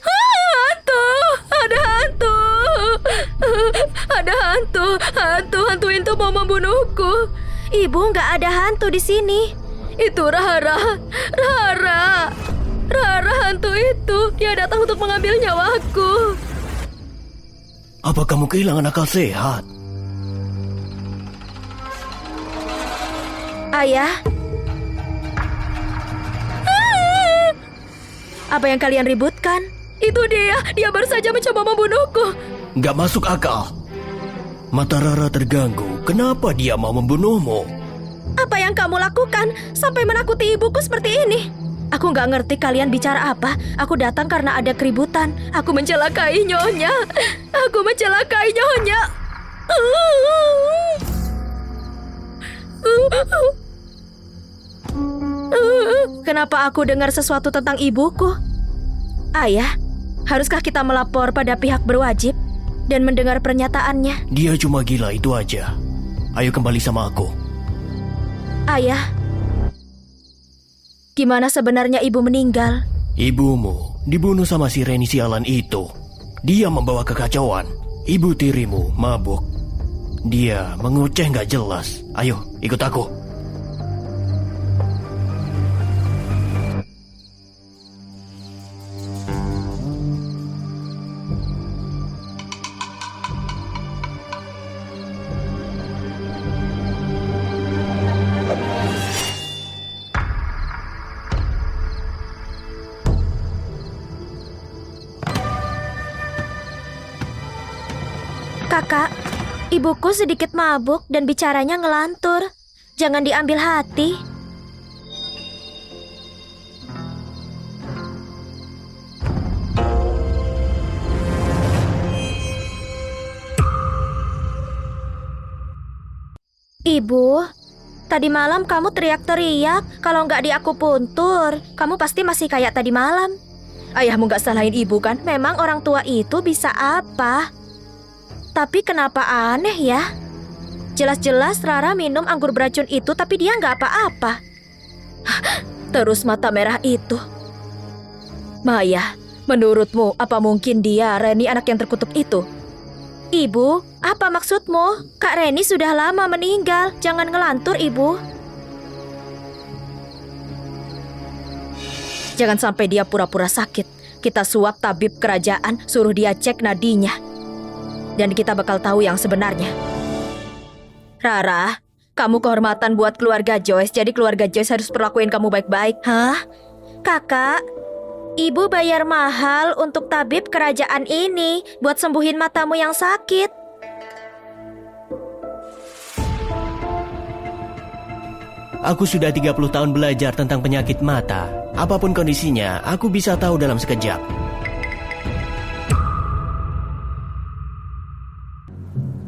Hantu, ada hantu. Ada hantu, hantu itu mau membunuhku. Ibu, gak ada hantu di sini. Itu Rara. Rara hantu itu. Dia datang untuk mengambil nyawaku. Apa kamu kehilangan akal sehat? Ayah. Apa yang kalian ributkan? Itu dia baru saja mencoba membunuhku. Gak masuk akal. Mata Rara terganggu. Kenapa dia mau membunuhmu? Apa yang kamu lakukan sampai menakuti ibuku seperti ini? Aku gak ngerti kalian bicara apa. Aku datang karena ada keributan. Aku mencelakai nyonya. Aku mencelakai nyonya. Kenapa aku dengar sesuatu tentang ibuku? Ayah, haruskah kita melapor pada pihak berwajib dan mendengar pernyataannya? Dia cuma gila, itu aja. Ayo kembali sama aku. Ayah, gimana sebenarnya ibu meninggal? Ibumu dibunuh sama si Reni sialan itu. Dia membawa kekacauan. Ibu tirimu mabuk. Dia mengoceh gak jelas. Ayo, ikut aku. Kakak, ibuku sedikit mabuk dan bicaranya ngelantur. Jangan diambil hati. Ibu, Tadi malam kamu teriak-teriak. Kalau nggak diakupuntur, kamu pasti masih kayak tadi malam. Ayahmu nggak salahin ibu kan? Memang orang tua itu bisa apa? Tapi kenapa aneh ya? Jelas-jelas Rara minum anggur beracun itu, tapi dia nggak apa-apa. Terus mata merah itu. Maya, menurutmu apa mungkin dia Reni anak yang terkutuk itu? Ibu, apa maksudmu? Kak Reni sudah lama meninggal. Jangan ngelantur, Ibu. Jangan sampai dia pura-pura sakit. Kita suap tabib kerajaan, suruh dia cek nadinya. Dan kita bakal tahu yang sebenarnya. Rara, kamu kehormatan buat keluarga Joyce, jadi keluarga Joyce harus perlakuin kamu baik-baik. Hah? Kakak, ibu bayar mahal untuk tabib kerajaan ini buat sembuhin matamu yang sakit. Aku sudah 30 tahun belajar tentang penyakit mata. Apapun kondisinya, aku bisa tahu dalam sekejap.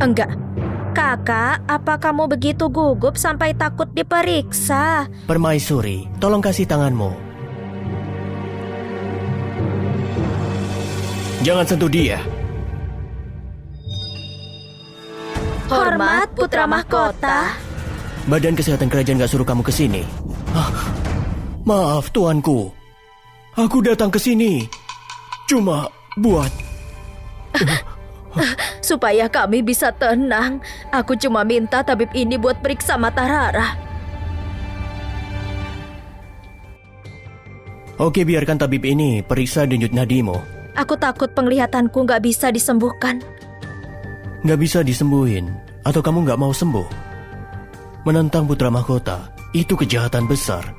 Enggak. Kakak, apa kamu begitu gugup sampai takut diperiksa? Permaisuri, tolong kasih tanganmu. Jangan sentuh dia. Hormat putra mahkota. Badan Kesehatan Kerajaan gak suruh kamu ke sini. Maaf, tuanku. Aku datang ke sini cuma buat... Supaya kami bisa tenang. Aku cuma minta tabib ini buat periksa mata Rara. Oke, biarkan tabib ini periksa denyut nadimu. Aku takut penglihatanku nggak bisa disembuhkan. Nggak bisa disembuhin, atau kamu nggak mau sembuh? Menentang putra mahkota, itu kejahatan besar.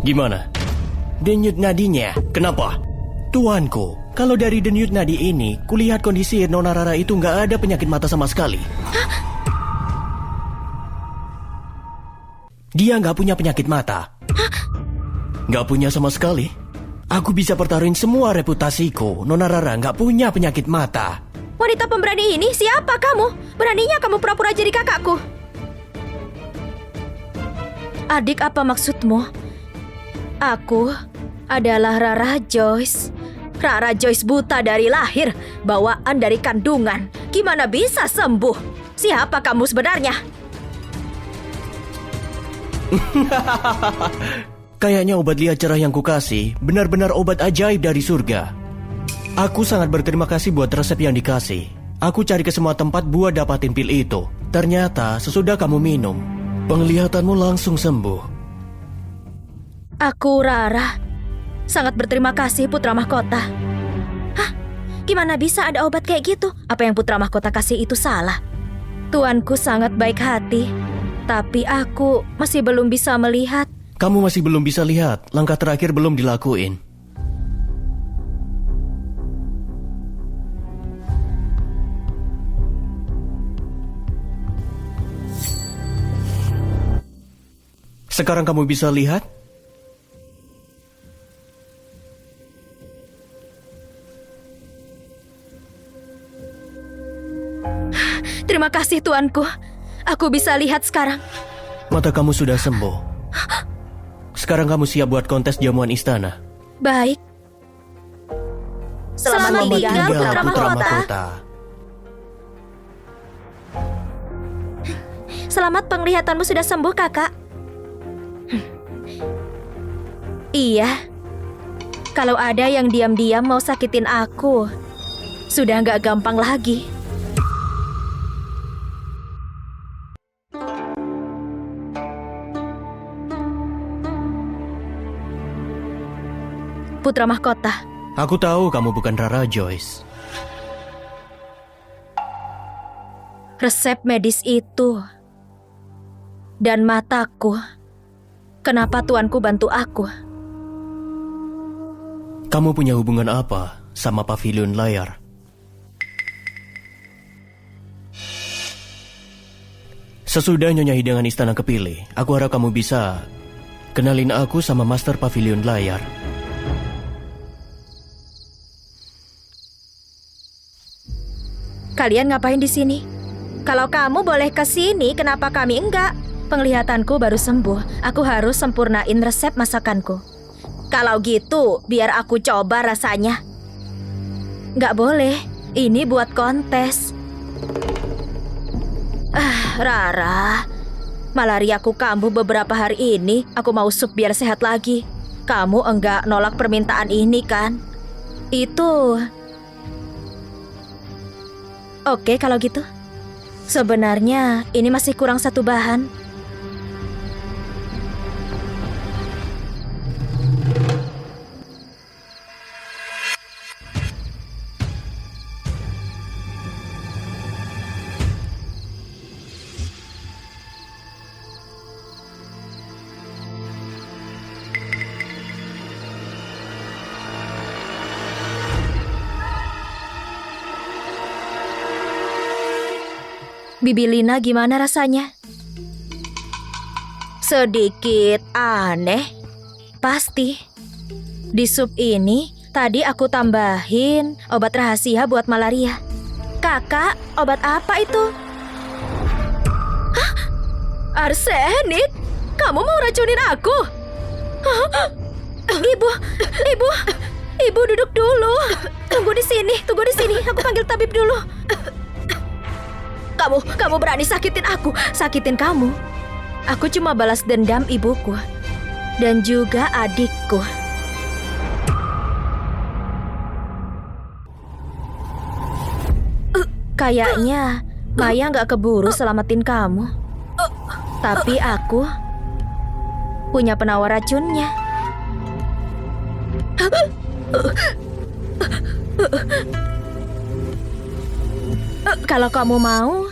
Gimana? Denyut nadinya, kenapa? Tuanku, kalau dari denyut nadi ini, kulihat kondisi Nona Rara itu nggak ada penyakit mata sama sekali. Dia nggak punya penyakit mata. Nggak punya sama sekali. Aku bisa pertaruhin semua reputasiku. Nona Rara nggak punya penyakit mata. Wanita pemberani ini siapa kamu? Beraninya kamu pura-pura jadi kakakku. Adik, apa maksudmu? Aku adalah Rara Joyce. Rara Joyce buta dari lahir, bawaan dari kandungan. Gimana bisa sembuh? Siapa kamu sebenarnya? Kayaknya obat liat cerah yang kukasih benar-benar obat ajaib dari surga. Aku sangat berterima kasih buat resep yang dikasih. Aku cari ke semua tempat buat dapatin pil itu. Ternyata sesudah kamu minum, penglihatanmu langsung sembuh. Aku Rara. Sangat berterima kasih putra mahkota. Hah? Gimana bisa ada obat kayak gitu? Apa yang putra mahkota kasih itu salah? Tuanku sangat baik hati. Tapi aku masih belum bisa melihat. Kamu masih belum bisa lihat. Langkah terakhir belum dilakuin. Sekarang kamu bisa lihat? Terima kasih tuanku. Aku bisa lihat sekarang. Mata kamu sudah sembuh. Sekarang kamu siap buat kontes jamuan istana. Baik. Selamat tinggal putra mahkota. Selamat, penglihatanmu sudah sembuh, kakak. Iya. Kalau ada yang diam-diam mau sakitin aku, sudah nggak gampang lagi. Putra mahkota. Aku tahu kamu bukan Rara Joyce. Resep medis itu dan mataku. Kenapa tuanku bantu aku? Kamu punya hubungan apa sama pavilion layar? Sesudah Nyonya Hidangan Istana kepilih, aku harap kamu bisa Kenalin aku sama Master Pavilion Layar. Kalian ngapain di sini? Kalau kamu boleh ke sini, kenapa kami enggak? Penglihatanku baru sembuh. Aku harus sempurnain resep masakanku. Kalau gitu, biar aku coba rasanya. Nggak boleh. Ini buat kontes. Rara. Malariaku kambuh beberapa hari ini. Aku mau sup biar sehat lagi. Kamu enggak nolak permintaan ini kan? Itu. Oke kalau gitu. Sebenarnya ini masih kurang satu bahan. Bibi Lina gimana rasanya? Sedikit aneh. Pasti. Di sup ini tadi aku tambahin obat rahasia buat malaria. Kakak, obat apa itu? Hah? Arsenik? Kamu mau racunin aku? Hah? Ibu duduk dulu. Tunggu di sini. Aku panggil tabib dulu. Kamu berani sakitin aku, sakitin kamu. Aku cuma balas dendam ibuku dan juga adikku. Kayaknya Maya nggak keburu selamatin kamu. Tapi aku punya penawar racunnya. Kalau kamu mau,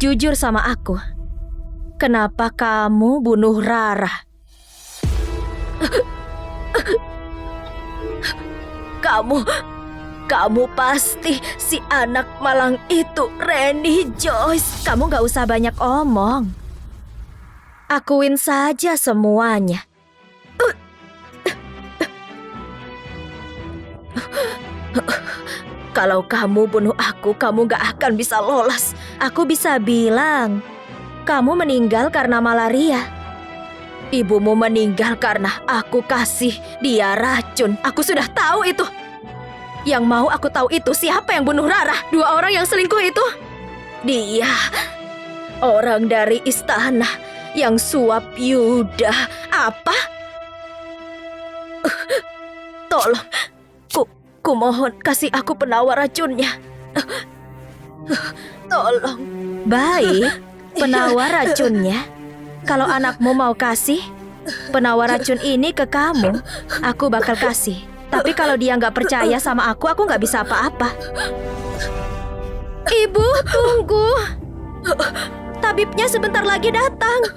jujur sama aku. Kenapa kamu bunuh Rara? Kamu pasti si anak malang itu, Reni Joyce. Kamu gak usah banyak omong. Akuin saja semuanya. Kalau kamu bunuh aku, kamu gak akan bisa lolos. Aku bisa bilang, kamu meninggal karena malaria. Ibumu meninggal karena aku kasih dia racun. Aku sudah tahu itu. Yang mau aku tahu itu siapa yang bunuh Rara? 2 orang yang selingkuh itu? Dia, orang dari istana yang suap Yuda. Apa? Tolong. Ku mohon kasih aku penawar racunnya. Tolong. Baik, penawar racunnya. Kalau anakmu mau kasih penawar racun ini ke kamu, aku bakal kasih. Tapi kalau dia nggak percaya sama aku nggak bisa apa-apa. Ibu, tunggu. Tabibnya sebentar lagi datang.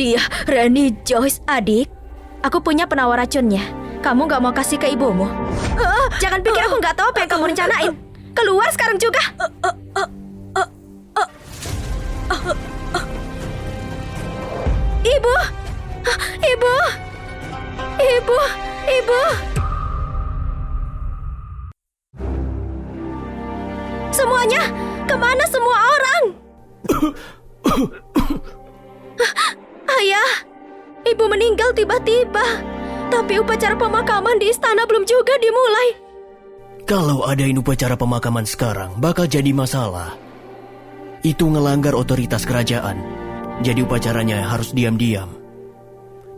Dia, Reni Joyce, adik. Aku punya penawar racunnya. Kamu gak mau kasih ke ibumu? Jangan pikir aku gak tahu apa yang kamu rencanain. Keluar sekarang juga. Ibu. Semuanya, kemana semua orang? Ayah, ibu meninggal tiba-tiba. Tapi upacara pemakaman di istana belum juga dimulai. Kalau adain upacara pemakaman sekarang, bakal jadi masalah. Itu ngelanggar otoritas kerajaan. Jadi upacaranya harus diam-diam.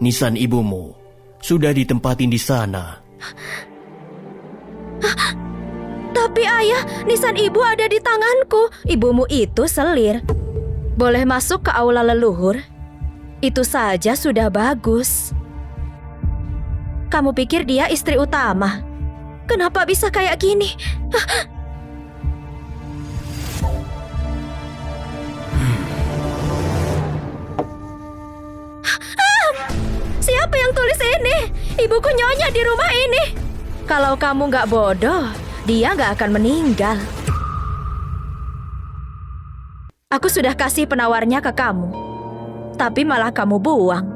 Nisan ibumu sudah ditempatin di sana. Tapi ayah, nisan ibu ada di tanganku. Ibumu itu selir. Boleh masuk ke aula leluhur. Itu saja sudah bagus. Kamu pikir dia istri utama? Kenapa bisa kayak gini? Siapa yang tulis ini? Ibuku nyonya di rumah ini. Kalau kamu nggak bodoh, dia nggak akan meninggal. Aku sudah kasih penawarnya ke kamu. tapi malah kamu buang.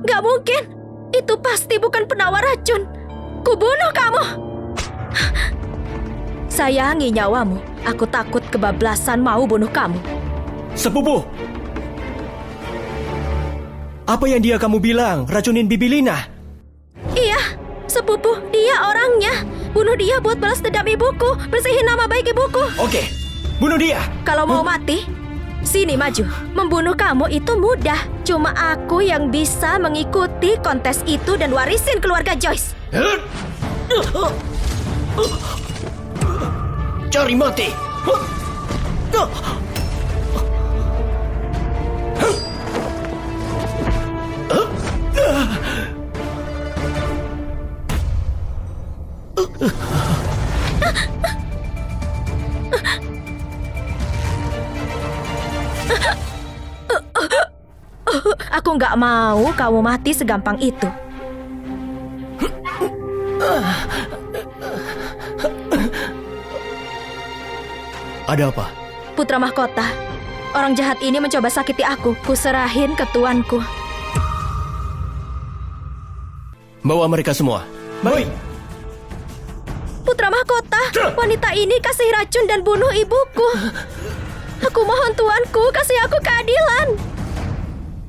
Gak mungkin, itu pasti bukan penawar racun. Kubunuh kamu. Sayangi nyawamu, aku takut kebablasan mau bunuh kamu. Sepupu! Apa yang dia kamu bilang? Racunin Bibi Lina? Iya, sepupu, dia orangnya. Bunuh dia buat balas dendam ibuku, bersihin nama baik ibuku. Oke, bunuh dia! Kalau mau mati, sini maju. Membunuh kamu itu mudah. Cuma aku yang bisa mengikuti kontes itu dan warisin keluarga Joyce. Cari mati! Aku nggak mau kamu mati segampang itu. Ada apa? Putra mahkota, orang jahat ini mencoba sakiti aku. Kuserahin ke tuanku. Bawa mereka semua. Baik. Putra mahkota, wanita ini kasih racun dan bunuh ibuku. Aku mohon tuanku, kasih aku keadilan.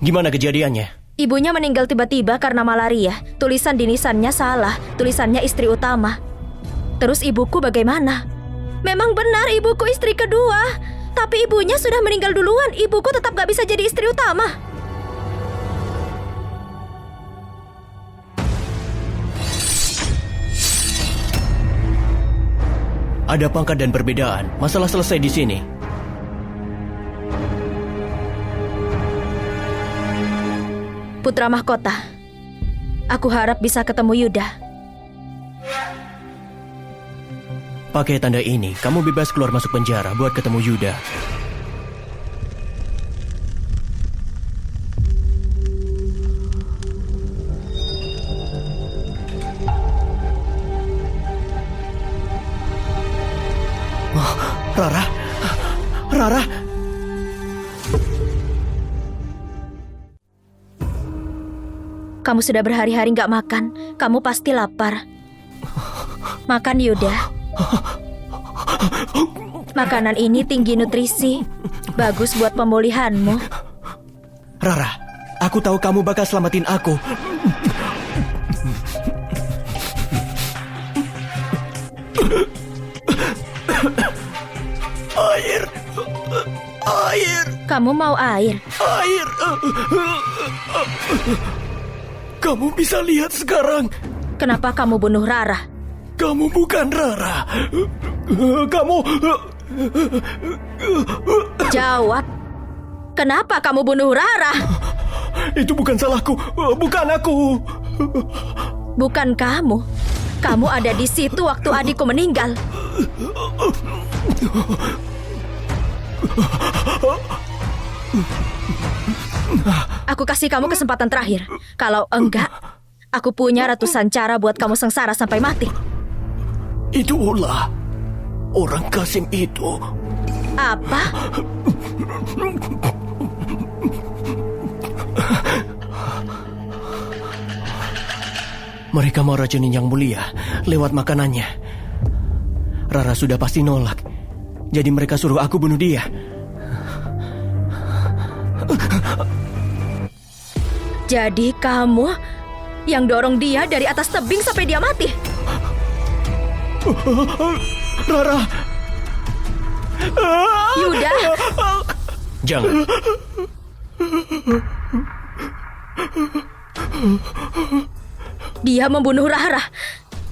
Gimana kejadiannya? Ibunya meninggal tiba-tiba karena malaria. Tulisan di nisannya salah, tulisannya istri utama. Terus ibuku bagaimana? Memang benar ibuku istri kedua. Tapi ibunya sudah meninggal duluan. Ibuku tetap gak bisa jadi istri utama. Ada pangkat dan perbedaan. Masalah selesai di sini. Putra mahkota, aku harap bisa ketemu Yuda. Pakai tanda ini, kamu bebas keluar masuk penjara buat ketemu Yuda. Oh, Rara? Rara? Kamu sudah berhari-hari gak makan. Kamu pasti lapar. Makan Yuda. Makanan ini tinggi nutrisi. Bagus buat pemulihanmu. Rara, aku tahu kamu bakal selamatin aku. Air. Air. Kamu mau air? Air. Kamu bisa lihat sekarang. Kenapa kamu bunuh Rara? Kamu bukan Rara. Kamu... Jawab. Kenapa kamu bunuh Rara? Itu bukan salahku. Bukan aku. Bukan kamu. Kamu ada di situ waktu adikku meninggal. Aku kasih kamu kesempatan terakhir. Kalau enggak, aku punya ratusan cara buat kamu sengsara sampai mati. Itu ulah orang Kasim itu. Apa? Mereka mau racunin Yang Mulia lewat makanannya. Rara sudah pasti nolak. Jadi mereka suruh aku bunuh dia. Jadi kamu yang dorong dia dari atas tebing sampai dia mati? Rara! Yuda! Jangan. Dia membunuh Rara.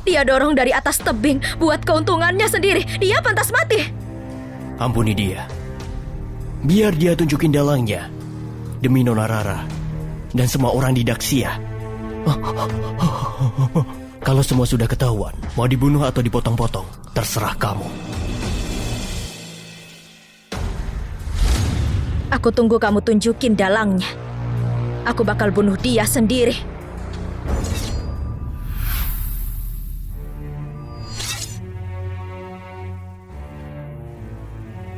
Dia dorong dari atas tebing buat keuntungannya sendiri. Dia pantas mati. Ampuni dia. Biar dia tunjukin dalangnya. Demi Nona Rara. Dan semua orang di Daxia. Kalau semua sudah ketahuan, mau dibunuh atau dipotong-potong, terserah kamu. Aku tunggu kamu tunjukin dalangnya. Aku bakal bunuh dia sendiri.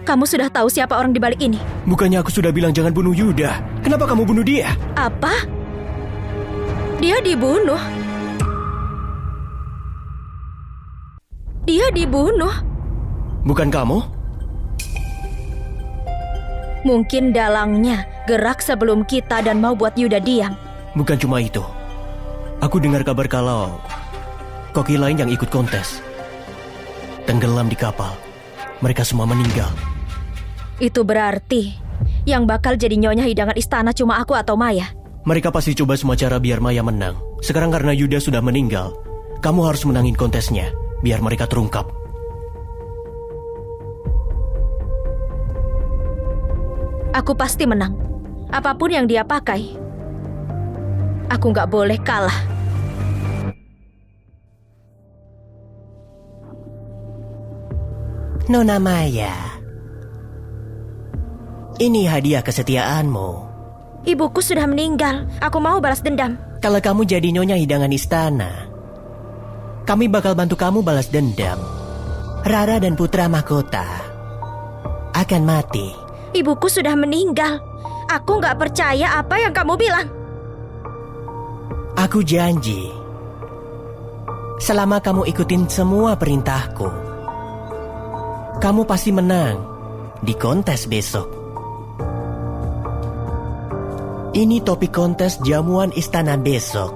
Kamu sudah tahu siapa orang di balik ini? Bukannya aku sudah bilang jangan bunuh Yuda? Kenapa kamu bunuh dia? Apa? Dia dibunuh. Dia dibunuh. Bukan kamu? Mungkin dalangnya gerak sebelum kita dan mau buat Yuda diam. Bukan cuma itu. Aku dengar kabar kalau koki lain yang ikut kontes tenggelam di kapal. Mereka semua meninggal. Itu berarti yang bakal jadi nyonya hidangan istana cuma aku atau Maya. Mereka pasti coba semua cara biar Maya menang. Sekarang karena Yuda sudah meninggal, kamu harus menangin kontesnya biar mereka terungkap. Aku pasti menang. Apapun yang dia pakai, aku nggak boleh kalah. Nona Maya, ini hadiah kesetiaanmu. Ibuku sudah meninggal. Aku mau balas dendam. Kalau kamu jadi nyonya hidangan istana, kami bakal bantu kamu balas dendam. Rara dan putra mahkota akan mati. Ibuku sudah meninggal. Aku nggak percaya apa yang kamu bilang. Aku janji, selama kamu ikutin semua perintahku, kamu pasti menang di kontes besok. Ini topik kontes jamuan istana besok.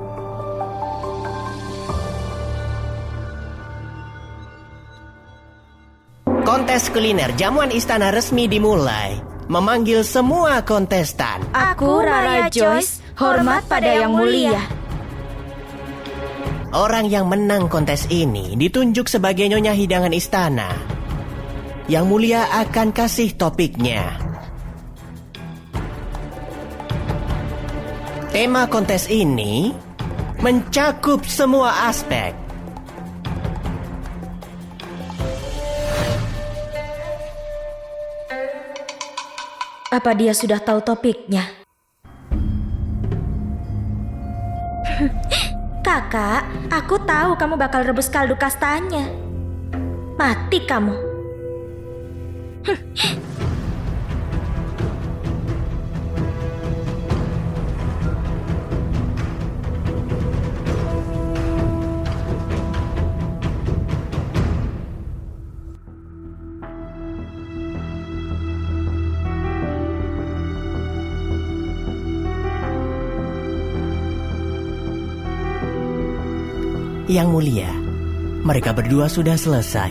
Kontes kuliner jamuan istana resmi dimulai. Memanggil semua kontestan. Aku Rara Joyce, hormat pada yang mulia. Orang yang menang kontes ini ditunjuk sebagai nyonya hidangan istana. Yang mulia akan kasih topiknya. Tema kontes ini mencakup semua aspek. Apa dia sudah tahu topiknya? Kakak, aku tahu kamu bakal rebus kaldu kastanya. Mati kamu. Yang mulia, mereka berdua sudah selesai.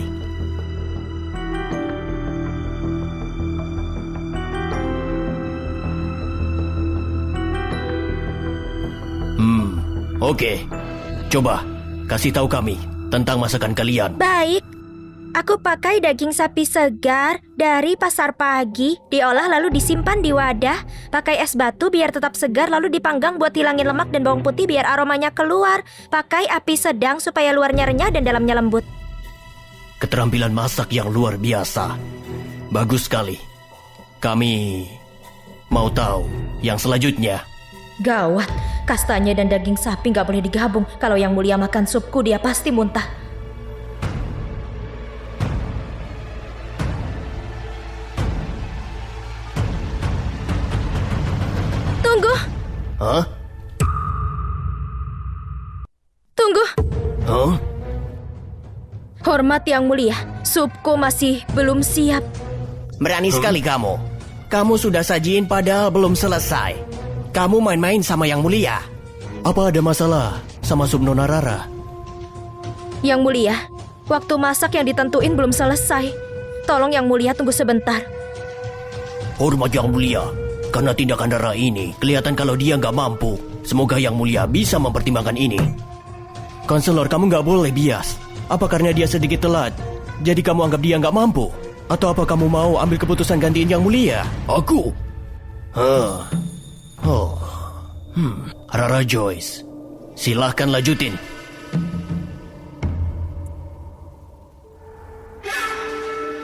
Oke. Coba, kasih tahu kami tentang masakan kalian. Baik. Aku pakai daging sapi segar dari pasar pagi, diolah lalu disimpan di wadah, pakai es batu biar tetap segar lalu dipanggang buat hilangin lemak dan bawang putih biar aromanya keluar, pakai api sedang supaya luarnya renyah dan dalamnya lembut. Keterampilan masak yang luar biasa. Bagus sekali. Kami mau tahu yang selanjutnya. Gawat, kastanya dan daging sapi nggak boleh digabung. Kalau yang mulia makan supku dia pasti muntah. Tunggu. Hah? Tunggu. Hah? Hormat yang mulia, supku masih belum siap. Berani sekali kamu. Kamu sudah sajiin padahal belum selesai. Kamu main-main sama yang mulia. Apa ada masalah sama sup Nona Rara? Yang mulia, waktu masak yang ditentuin belum selesai. Tolong yang mulia tunggu sebentar. Hormat yang mulia. Karena tindakan Rara ini, kelihatan kalau dia nggak mampu. Semoga yang mulia bisa mempertimbangkan ini. Konselor, kamu nggak boleh bias. Apa karena dia sedikit telat, jadi kamu anggap dia nggak mampu? Atau apa kamu mau ambil keputusan gantiin yang mulia? Aku? Rara Joyce, silahkan lanjutin.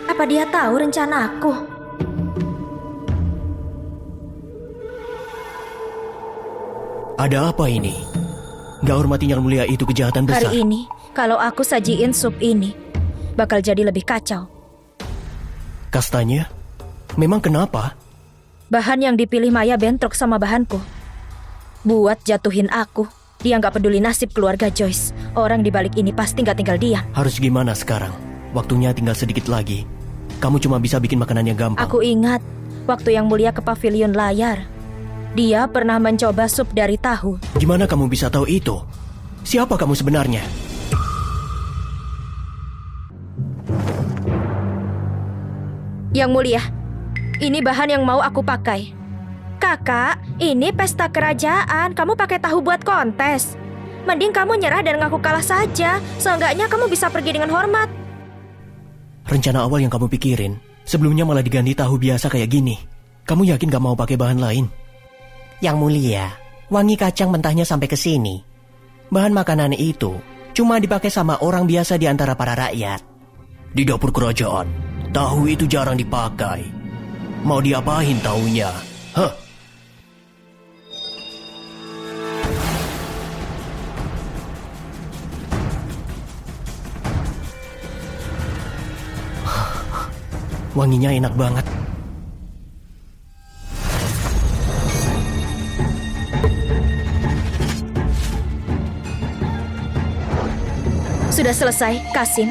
Apa dia tahu rencana aku? Ada apa ini? Gak hormatin yang mulia itu kejahatan besar. Hari ini, kalau aku sajiin sup ini, bakal jadi lebih kacau. Kastanya? Memang kenapa? Bahan yang dipilih Maya bentrok sama bahanku. Buat jatuhin aku. Dia nggak peduli nasib keluarga Joyce. Orang di balik ini pasti nggak tinggal diam. Harus gimana sekarang? Waktunya tinggal sedikit lagi. Kamu cuma bisa bikin makanan yang gampang. Aku ingat waktu Yang Mulia ke pavilion layar. Dia pernah mencoba sup dari tahu. Gimana kamu bisa tahu itu? Siapa kamu sebenarnya? Yang Mulia, ini bahan yang mau aku pakai. Kakak, ini pesta kerajaan. Kamu pakai tahu buat kontes. Mending kamu nyerah dan ngaku kalah saja. Seenggaknya kamu bisa pergi dengan hormat. Rencana awal yang kamu pikirin, sebelumnya malah diganti tahu biasa kayak gini. Kamu yakin gak mau pakai bahan lain? Yang Mulia, wangi kacang mentahnya sampai ke sini. Bahan makanan itu cuma dipakai sama orang biasa di antara para rakyat. Di dapur kerajaan, tahu itu jarang dipakai. Mau diapain tahunya? Hah? Wanginya enak banget. Sudah selesai, Kasim.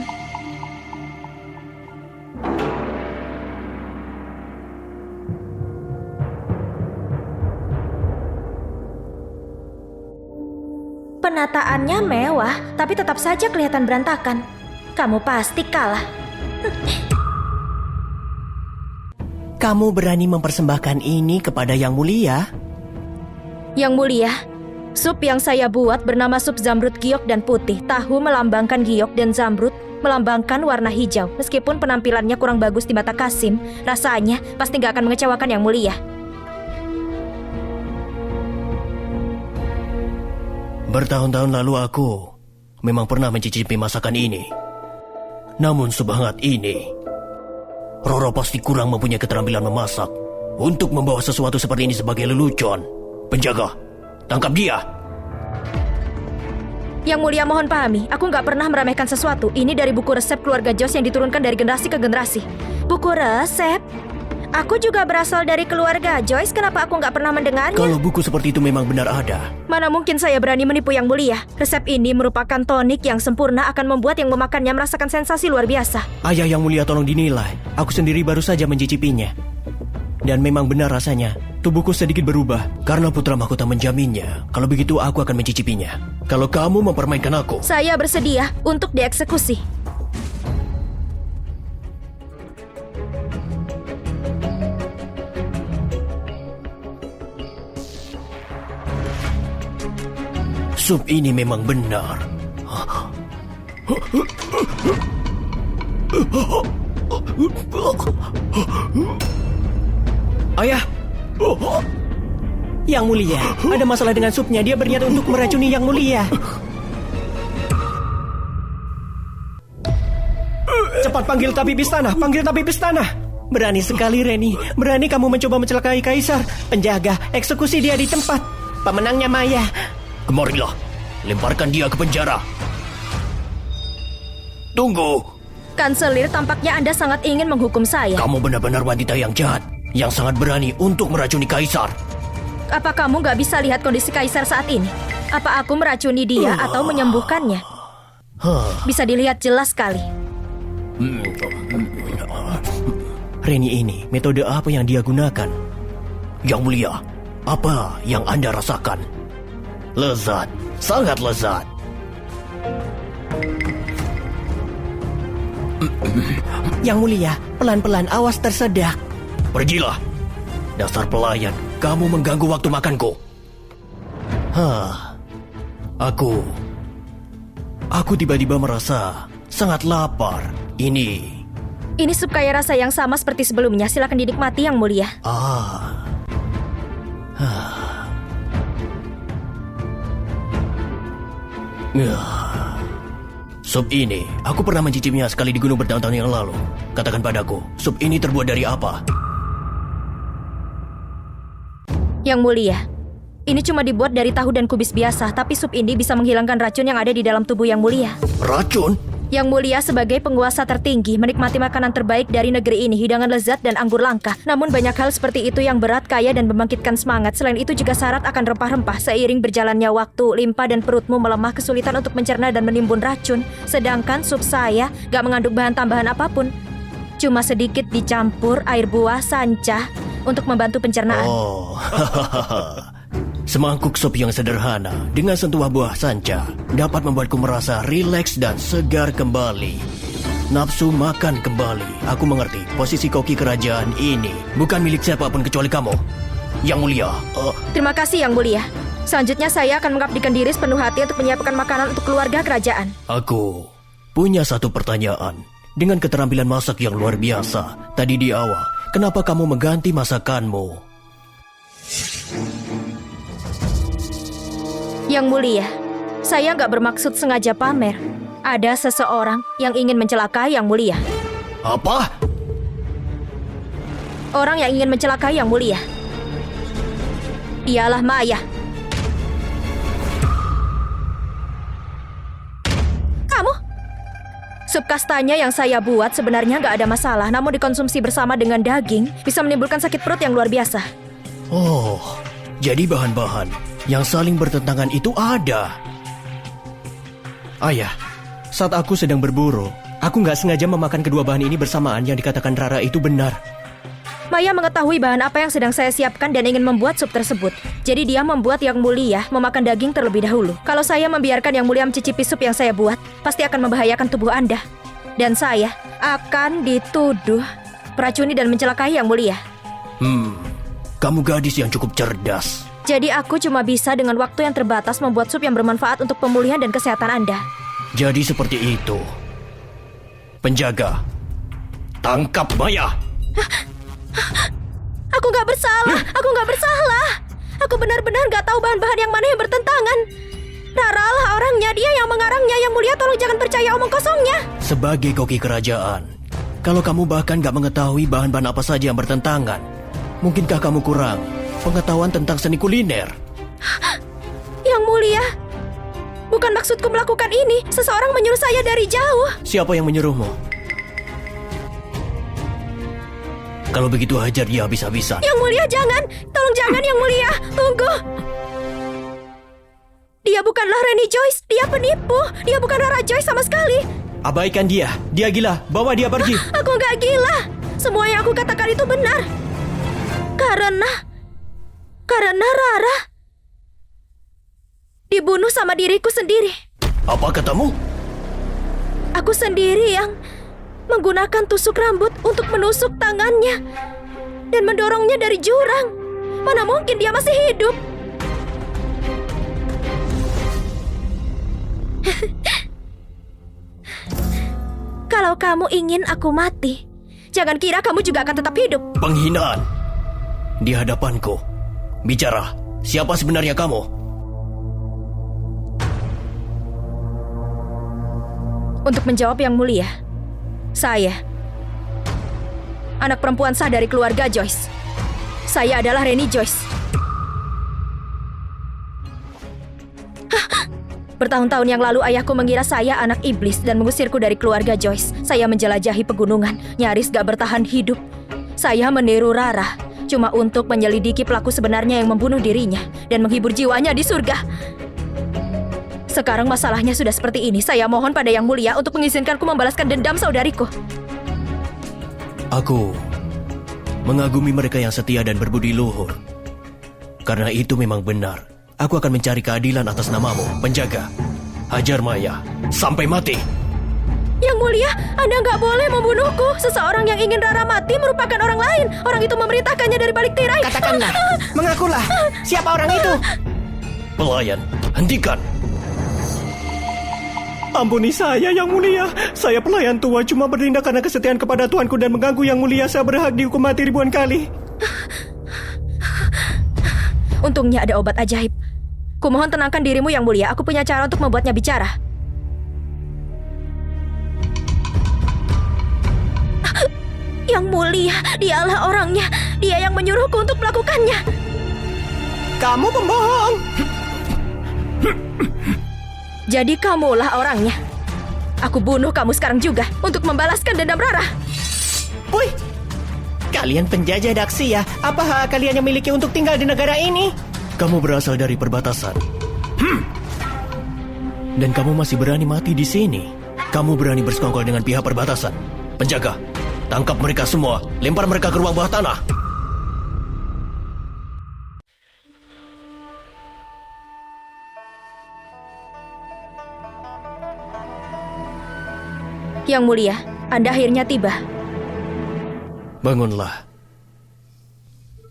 Penataannya mewah, tapi tetap saja kelihatan berantakan. Kamu pasti kalah. Kamu berani mempersembahkan ini kepada Yang Mulia? Yang Mulia, sup yang saya buat bernama sup zamrud giok dan putih. Tahu melambangkan giok dan zamrud melambangkan warna hijau. Meskipun penampilannya kurang bagus di mata Kasim, rasanya pasti gak akan mengecewakan Yang Mulia. Bertahun-tahun lalu aku memang pernah mencicipi masakan ini. Namun sebangat ini, Roro pasti kurang mempunyai keterampilan memasak untuk membawa sesuatu seperti ini sebagai lelucon. Penjaga, tangkap dia! Yang Mulia mohon pahami, aku nggak pernah meremehkan sesuatu. Ini dari buku resep keluarga Joyce yang diturunkan dari generasi ke generasi. Buku resep? Aku juga berasal dari keluarga Joyce, kenapa aku nggak pernah mendengarnya? Kalau buku seperti itu memang benar ada. Mana mungkin saya berani menipu Yang Mulia. Resep ini merupakan tonik yang sempurna, akan membuat yang memakannya merasakan sensasi luar biasa. Ayah Yang Mulia tolong dinilai. Aku sendiri baru saja mencicipinya. Dan memang benar rasanya. Tubuhku sedikit berubah karena putra mahkota menjaminnya. Kalau begitu aku akan mencicipinya. Kalau kamu mempermainkan aku, Saya bersedia untuk dieksekusi. sup ini memang benar. Ayah! Yang Mulia, ada masalah dengan supnya. Dia berniat untuk meracuni Yang Mulia. Cepat panggil tabib istana, panggil tabib istana. Berani sekali Reni, berani kamu mencoba mencelakai kaisar. Penjaga, eksekusi dia di tempat. Pemenangnya Maya. Kemarilah, lemparkan dia ke penjara. Tunggu. Kanselir, tampaknya Anda sangat ingin menghukum saya. Kamu benar-benar wanita yang jahat, yang sangat berani untuk meracuni kaisar. Apa kamu nggak bisa lihat kondisi kaisar saat ini? Apa aku meracuni dia atau menyembuhkannya? Bisa dilihat jelas sekali. Reni ini, metode apa yang dia gunakan? Yang Mulia, apa yang Anda rasakan? Lezat, sangat lezat. Yang Mulia, pelan-pelan, awas tersedak. Pergilah. Dasar pelayan, kamu mengganggu waktu makanku. Aku tiba-tiba merasa sangat lapar. Ini sup kaya rasa yang sama seperti sebelumnya. Silakan dinikmati Yang Mulia. Sup ini, aku pernah mencicipinya sekali di gunung bertahun-tahun yang lalu. Katakan padaku, sup ini terbuat dari apa? Yang Mulia, ini cuma dibuat dari tahu dan kubis biasa, tapi sup ini bisa menghilangkan racun yang ada di dalam tubuh Yang Mulia. Racun? Yang Mulia sebagai penguasa tertinggi menikmati makanan terbaik dari negeri ini, hidangan lezat dan anggur langka. Namun banyak hal seperti itu yang berat, kaya dan membangkitkan semangat. Selain itu juga syarat akan rempah-rempah. Seiring berjalannya waktu, limpa dan perutmu melemah, kesulitan untuk mencerna dan menimbun racun. Sedangkan sup saya gak mengandung bahan tambahan apapun. Cuma sedikit dicampur air buah sanca untuk membantu pencernaan. Oh, semangkuk sup yang sederhana dengan sentuhan buah sanca dapat membuatku merasa rileks dan segar kembali. Nafsu makan kembali. Aku mengerti, posisi koki kerajaan ini bukan milik siapapun kecuali kamu, Yang Mulia. Terima kasih, Yang Mulia. Selanjutnya saya akan mengabdikan diri sepenuh hati untuk menyiapkan makanan untuk keluarga kerajaan. Aku punya satu pertanyaan. Dengan keterampilan masak yang luar biasa tadi di awal, kenapa kamu mengganti masakanmu? Yang Mulia, saya nggak bermaksud sengaja pamer. Ada seseorang yang ingin mencelakai Yang Mulia. Apa? Orang yang ingin mencelakai Yang Mulia. Dialah Maya. Kamu? Sup kastanya yang saya buat sebenarnya nggak ada masalah, namun dikonsumsi bersama dengan daging bisa menimbulkan sakit perut yang luar biasa. Oh, jadi bahan-bahan yang saling bertentangan itu ada. Ayah, saat aku sedang berburu, aku nggak sengaja memakan kedua bahan ini bersamaan. Yang dikatakan Rara itu benar. Maya mengetahui bahan apa yang sedang saya siapkan dan ingin membuat sup tersebut. Jadi dia membuat Yang Mulia memakan daging terlebih dahulu. Kalau saya membiarkan Yang Mulia mencicipi sup yang saya buat, pasti akan membahayakan tubuh Anda. Dan saya akan dituduh meracuni dan mencelakai Yang Mulia. Kamu gadis yang cukup cerdas. Jadi aku cuma bisa dengan waktu yang terbatas membuat sup yang bermanfaat untuk pemulihan dan kesehatan Anda. Jadi seperti itu. Penjaga, tangkap Maya. Aku nggak bersalah, aku nggak bersalah. Aku benar-benar nggak tahu bahan-bahan yang mana yang bertentangan. Rara lah orangnya, dia yang mengarangnya. Yang Mulia tolong jangan percaya omong kosongnya. Sebagai koki kerajaan, kalau kamu bahkan gak mengetahui bahan-bahan apa saja yang bertentangan, mungkinkah kamu kurang pengetahuan tentang seni kuliner? Yang Mulia, bukan maksudku melakukan ini. Seseorang menyuruh saya dari jauh. Siapa yang menyuruhmu? Kalau begitu hajar dia habis-habisan. Yang Mulia jangan, tolong jangan Yang Mulia, tunggu. Dia bukanlah Reni Joyce, dia penipu. Dia bukan Rara Joyce sama sekali. Abaikan dia gila, bawa dia pergi. Aku nggak gila. Semua yang aku katakan itu benar. Karena Rara dibunuh sama diriku sendiri. Apa katamu? Aku sendiri yang menggunakan tusuk rambut untuk menusuk tangannya dan mendorongnya dari jurang. Mana mungkin dia masih hidup? Kalau kamu ingin aku mati, jangan kira kamu juga akan tetap hidup. Penghinaan di hadapanku. Bicara, siapa sebenarnya kamu? Untuk menjawab Yang Mulia, saya anak perempuan sah dari keluarga Joyce. Saya adalah Reni Joyce. Bertahun-tahun yang lalu ayahku mengira saya anak iblis dan mengusirku dari keluarga Joyce. Saya menjelajahi pegunungan, nyaris gak bertahan hidup. Saya meniru Rara, cuma untuk menyelidiki pelaku sebenarnya yang membunuh dirinya dan menghibur jiwanya di surga. Sekarang masalahnya sudah seperti ini. Saya mohon pada Yang Mulia untuk mengizinkanku membalaskan dendam saudariku. Aku mengagumi mereka yang setia dan berbudi luhur. Karena itu memang benar. Aku akan mencari keadilan atas namamu, penjaga. Hajar Maya sampai mati. Yang Mulia, Anda nggak boleh membunuhku. Seseorang yang ingin Rara mati merupakan orang lain. Orang itu memerintahkannya dari balik tirai. Katakanlah, mengakulah. Siapa orang itu? Pelayan, hentikan. Ampuni saya, Yang Mulia. Saya pelayan tua, cuma bertindak karena kesetiaan kepada Tuanku dan mengganggu Yang Mulia. Saya berhak dihukum mati ribuan kali. Untungnya ada obat ajaib. Kumohon tenangkan dirimu, Yang Mulia. Aku punya cara untuk membuatnya bicara. Yang Mulia, dialah orangnya. Dia yang menyuruhku untuk melakukannya. Kamu pembohong. Jadi kamulah orangnya. Aku bunuh kamu sekarang juga untuk membalaskan dendam Rara. Wih, kalian penjajah Daxia. Apa hak kalian yang miliki untuk tinggal di negara ini? Kamu berasal dari perbatasan. Dan kamu masih berani mati di sini. Kamu berani bersekongkol dengan pihak perbatasan. Penjaga, tangkap mereka semua. Lempar mereka ke ruang bawah tanah. Yang Mulia, Anda akhirnya tiba. Bangunlah.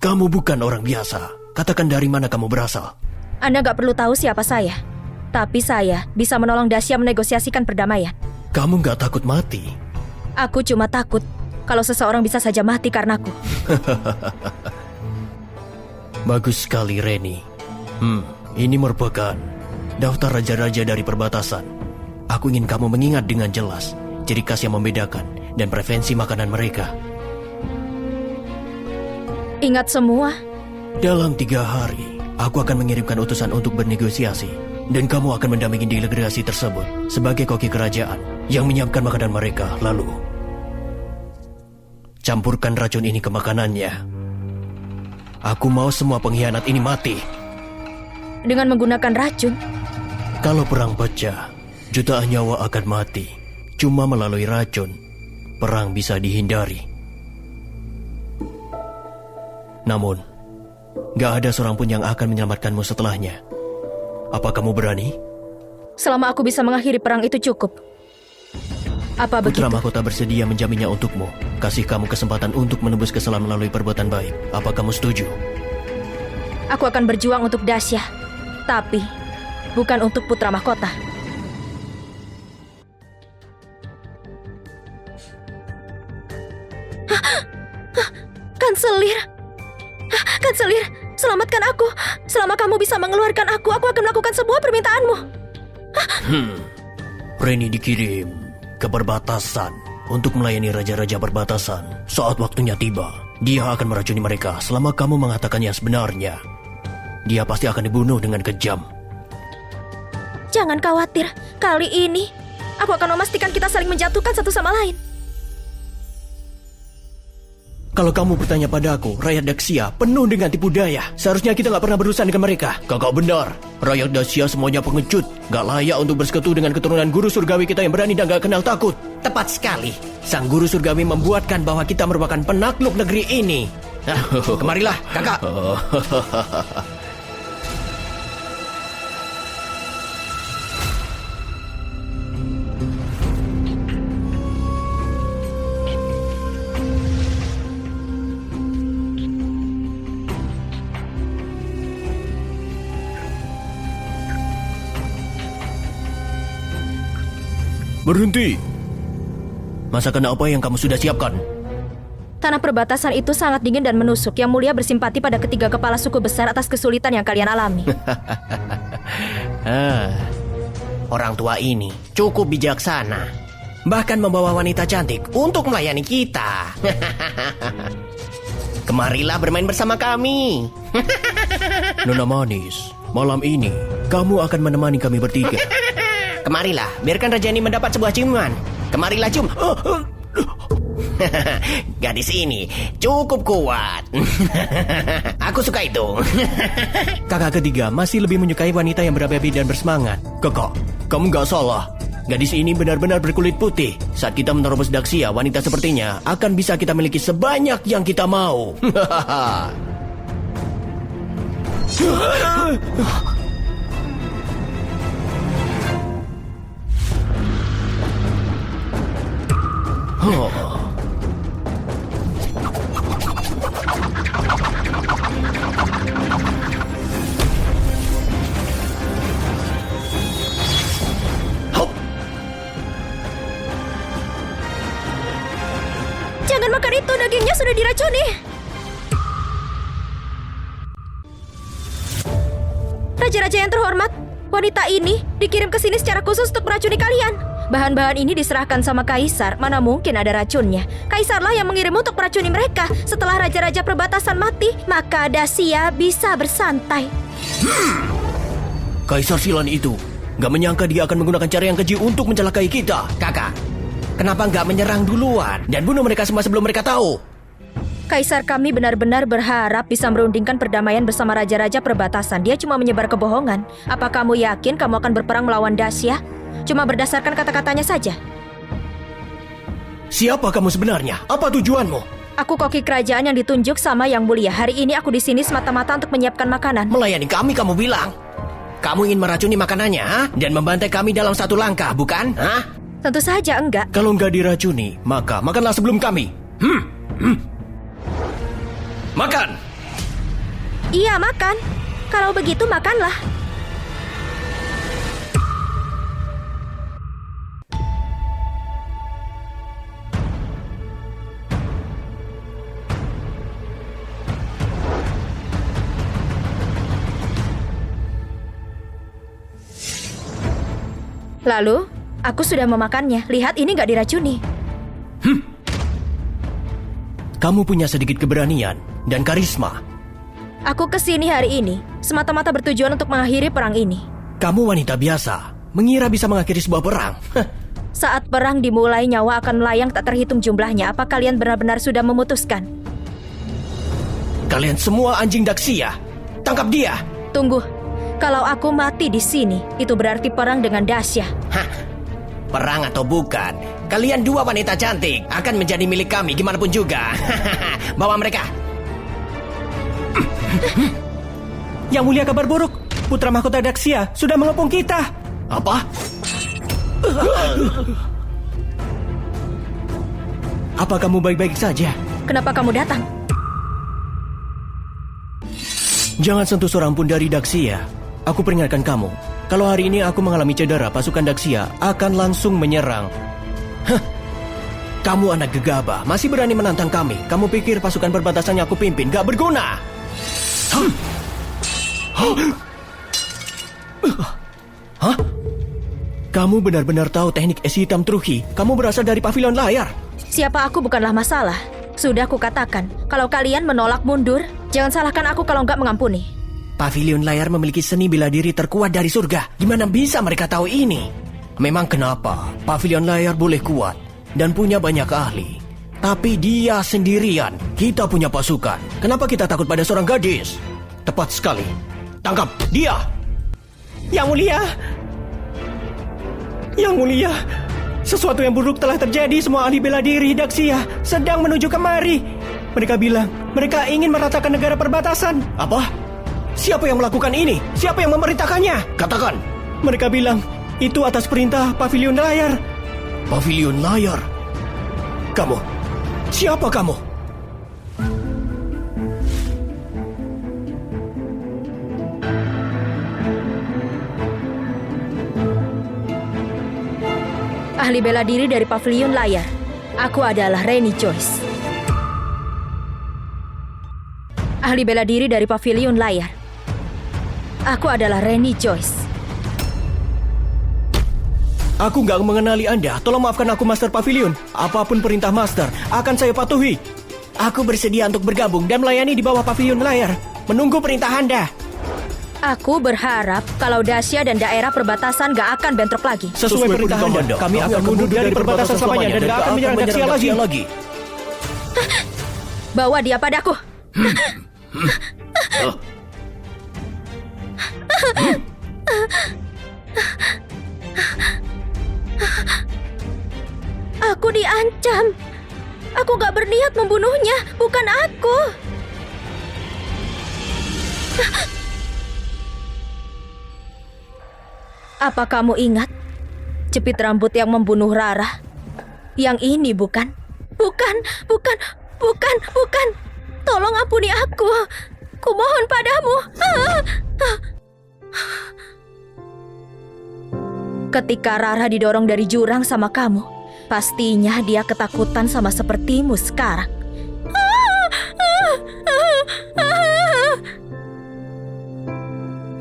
Kamu bukan orang biasa. Katakan dari mana kamu berasal. Anda gak perlu tahu siapa saya. Tapi saya bisa menolong Dacia menegosiasikan perdamaian. Kamu gak takut mati? Aku cuma takut kalau seseorang bisa saja mati karenaku. Bagus sekali, Reni. Ini merupakan daftar raja-raja dari perbatasan. Aku ingin kamu mengingat dengan jelas ciri khas yang membedakan dan preferensi makanan mereka. Ingat semua? Dalam 3 hari, aku akan mengirimkan utusan untuk bernegosiasi. Dan kamu akan mendampingi delegasi tersebut sebagai koki kerajaan yang menyiapkan makanan mereka. Lalu, campurkan racun ini ke makanannya. Aku mau semua pengkhianat ini mati. Dengan menggunakan racun? Kalau perang pecah, jutaan nyawa akan mati. Cuma melalui racun, perang bisa dihindari. Namun, gak ada seorang pun yang akan menyelamatkanmu setelahnya. Apa kamu berani? Selama aku bisa mengakhiri perang itu cukup. Apa begitu? Putra mahkota bersedia menjaminnya untukmu. Kasih kamu kesempatan untuk menebus kesalahan melalui perbuatan baik. Apa kamu setuju? Aku akan berjuang untuk Dacia. Tapi, bukan untuk putra mahkota. Kanselir! Kanselir, selamatkan aku. Selama kamu bisa mengeluarkan aku akan melakukan semua permintaanmu. Reni dikirim ke perbatasan untuk melayani raja-raja perbatasan. Saat waktunya tiba, dia akan meracuni mereka. Selama kamu mengatakan yang sebenarnya, dia pasti akan dibunuh dengan kejam. Jangan khawatir, kali ini aku akan memastikan kita saling menjatuhkan satu sama lain. Kalau kamu bertanya padaku, rakyat Daxia penuh dengan tipu daya. Seharusnya kita gak pernah berurusan dengan mereka. Kakak benar, rakyat Daxia semuanya pengecut. Gak layak untuk bersekutu dengan keturunan guru surgawi kita yang berani dan gak kenal takut. Tepat sekali. Sang guru surgawi membuatkan bahwa kita merupakan penakluk negeri ini. Nah, kemarilah, kakak. Berhenti. Masakan apa yang kamu sudah siapkan? Tanah perbatasan itu sangat dingin dan menusuk. Yang Mulia bersimpati pada ketiga kepala suku besar atas kesulitan yang kalian alami. Orang tua ini cukup bijaksana. Bahkan membawa wanita cantik untuk melayani kita. Kemarilah bermain bersama kami. Nona manis, malam ini kamu akan menemani kami bertiga. Kemarilah, biarkan raja ini mendapat sebuah ciuman. Kemarilah cium. Gadis ini cukup kuat. Aku suka itu. Kakak ketiga masih lebih menyukai wanita yang berapi-api dan bersemangat. Kakak, kamu gak salah. Gadis ini benar-benar berkulit putih. Saat kita menerobos Daxia, wanita sepertinya akan bisa kita miliki sebanyak yang kita mau. Jangan makan itu, dagingnya sudah diracuni. Raja-raja yang terhormat, wanita ini dikirim ke sini secara khusus untuk meracuni kalian. Bahan-bahan ini diserahkan sama Kaisar, mana mungkin ada racunnya. Kaisarlah yang mengirim untuk meracuni mereka. Setelah raja-raja perbatasan mati, maka Dacia bisa bersantai. Kaisar Silan itu Gak menyangka dia akan menggunakan cara yang keji untuk mencelakai kita. Kakak, kenapa nggak menyerang duluan dan bunuh mereka semua sebelum mereka tahu? Kaisar kami benar-benar berharap bisa merundingkan perdamaian bersama raja-raja perbatasan. Dia cuma menyebar kebohongan. Apa kamu yakin kamu akan berperang melawan Dacia? Cuma berdasarkan kata-katanya saja. Siapa kamu sebenarnya? Apa tujuanmu? Aku koki kerajaan yang ditunjuk sama Yang Mulia. Hari ini aku di sini semata-mata untuk menyiapkan makanan. Melayani kami kamu bilang. Kamu ingin meracuni makanannya, ha? Dan membantai kami dalam satu langkah, bukan? Hah? Tentu saja enggak. Kalau nggak diracuni, maka makanlah sebelum kami. Makan! Iya, makan. Kalau begitu makanlah. Lalu, aku sudah memakannya. Lihat, ini nggak diracuni. Kamu punya sedikit keberanian dan karisma. Aku kesini hari ini semata-mata bertujuan untuk mengakhiri perang ini. Kamu wanita biasa, mengira bisa mengakhiri sebuah perang. Saat perang dimulai, nyawa akan melayang tak terhitung jumlahnya. Apa kalian benar-benar sudah memutuskan? Kalian semua anjing Daxia. Tangkap dia. Tunggu. Kalau aku mati di sini, itu berarti perang dengan Dacia. Hah? Perang atau bukan, kalian dua wanita cantik akan menjadi milik kami gimana pun juga. Bawa mereka. Yang Mulia, kabar buruk. Putra mahkota Daxia sudah mengepung kita. Apa? Apa kamu baik-baik saja? Kenapa kamu datang? Jangan sentuh seorang pun dari Daxia. Aku peringatkan kamu. Kalau hari ini aku mengalami cedera, pasukan Daxia akan langsung menyerang. Kamu anak gegabah, masih berani menantang kami. Kamu pikir pasukan perbatasan yang aku pimpin gak berguna? Hah? Kamu benar-benar tahu teknik es hitam Truhi. Kamu berasal dari pavilion layar. Siapa aku bukanlah masalah. Sudah aku katakan, kalau kalian menolak mundur, jangan salahkan aku kalau nggak mengampuni. Pavilion layar memiliki seni bela diri terkuat dari surga. Gimana bisa mereka tahu ini? Memang kenapa? Pavilion layar boleh kuat dan punya banyak ahli. Tapi dia sendirian. Kita punya pasukan. Kenapa kita takut pada seorang gadis? Tepat sekali. Tangkap dia! Yang Mulia. Yang Mulia. Sesuatu yang buruk telah terjadi. Semua ahli bela diri Daxia sedang menuju kemari. Mereka bilang mereka ingin meratakan negara perbatasan. Apa? Siapa yang melakukan ini? Siapa yang memerintahkannya? Katakan. Mereka bilang itu atas perintah Pavilion Layar. Pavilion layar? Kamu? Siapa kamu? Ahli bela diri dari Pavilion Layar. Aku adalah Reni Joyce. Ahli bela diri dari Pavilion Layar. Aku adalah Reni Joyce. Aku nggak mengenali Anda. Tolong maafkan aku, Master Pavilion. Apapun perintah Master, akan saya patuhi. Aku bersedia untuk bergabung dan melayani di bawah Pavilion layar. Menunggu perintah Anda. Aku berharap kalau Dacia dan daerah perbatasan gak akan bentrok lagi. Sesuai perintah Anda, kami akan mundur dari perbatasan selamanya dan gak akan menyerang Daxia lagi. Bawa dia padaku. Aku diancam. Aku gak berniat membunuhnya, bukan aku. Apa kamu ingat jepit rambut yang membunuh Rara? Yang ini bukan? Bukan. Tolong ampuni aku. Kumohon padamu. Ketika Rara didorong dari jurang sama kamu, pastinya dia ketakutan sama sepertimu sekarang.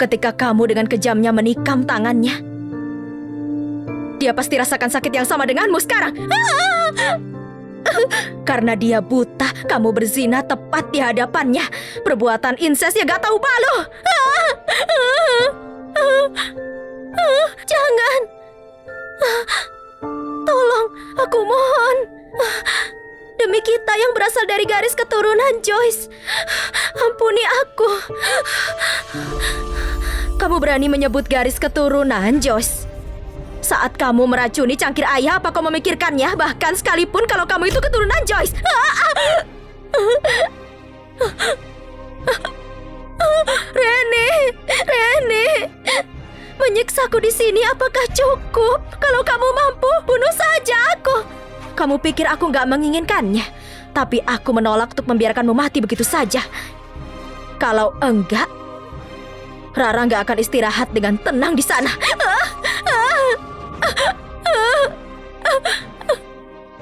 Ketika kamu dengan kejamnya menikam tangannya, dia pasti rasakan sakit yang sama denganmu sekarang. Karena dia buta, kamu berzina tepat di hadapannya. Perbuatan insesnya gak tahu malu. Jangan. Tolong, aku mohon. Demi kita yang berasal dari garis keturunan Joyce, ampuni aku. Kamu berani menyebut garis keturunan, Joyce? Saat kamu meracuni cangkir ayah, apa kau memikirkannya? Bahkan sekalipun kalau kamu itu keturunan Joyce. Rene, menyiksaku di sini apakah cukup? Kalau kamu mampu, bunuh saja aku. Kamu pikir aku nggak menginginkannya? Tapi aku menolak untuk membiarkanmu mati begitu saja. Kalau enggak, Rara nggak akan istirahat dengan tenang di sana.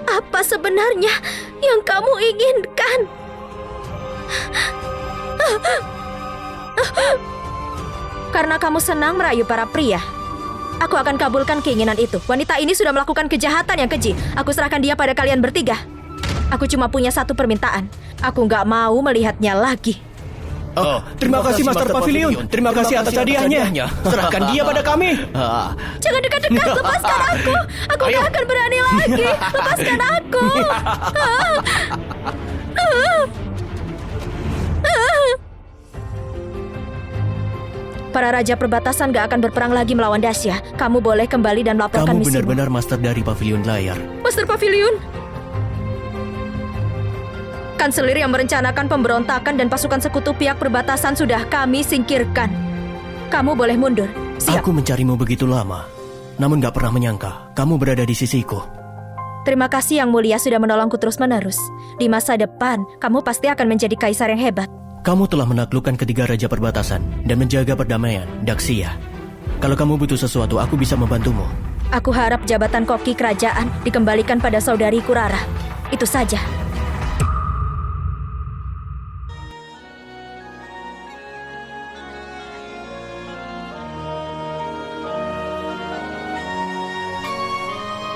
Apa sebenarnya yang kamu inginkan? Karena kamu senang merayu para pria, aku akan kabulkan keinginan itu. Wanita ini sudah melakukan kejahatan yang keji. Aku serahkan dia pada kalian bertiga. Aku cuma punya satu permintaan. Aku nggak mau melihatnya lagi. Oh, terima kasih Master Pavilion. Terima kasih atas hadiahnya. Serahkan dia pada kami. Jangan dekat-dekat, lepaskan aku. Aku nggak akan berani lagi. Lepaskan aku. Para raja perbatasan gak akan berperang lagi melawan Dasya. Kamu boleh kembali dan melaporkan Kamu misimu. benar-benar master dari Pavilion Layar. Master Pavilion? Kanselir yang merencanakan pemberontakan dan pasukan sekutu pihak perbatasan sudah kami singkirkan. Kamu boleh mundur. Siap. Aku mencarimu begitu lama, namun gak pernah menyangka kamu berada di sisiku. Terima kasih Yang Mulia sudah menolongku terus-menerus. Di masa depan, kamu pasti akan menjadi kaisar yang hebat. Kamu telah menaklukkan ketiga raja perbatasan dan menjaga perdamaian, Daxia. Kalau kamu butuh sesuatu, aku bisa membantumu. Aku harap jabatan koki kerajaan dikembalikan pada saudariku Rara. Itu saja.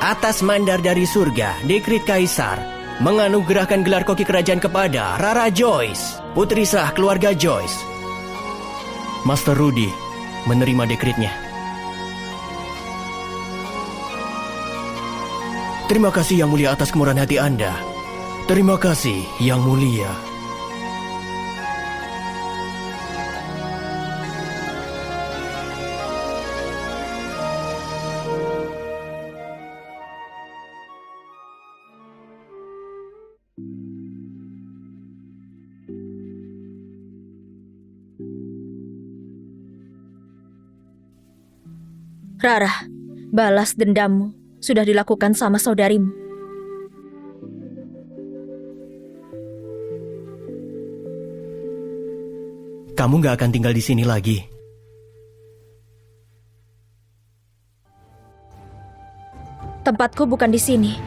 Atas mandar dari surga, dekrit kaisar menganugerahkan gelar koki kerajaan kepada Rara Joyce, putri sah keluarga Joyce. Master Rudy menerima dekritnya. Terima kasih Yang Mulia atas kemurahan hati Anda. Terima kasih Yang Mulia. Rara, balas dendammu sudah dilakukan sama saudarimu. Kamu gak akan tinggal di sini lagi. Tempatku bukan di sini.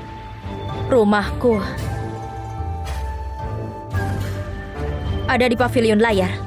Rumahku ada di Pavilion Layar.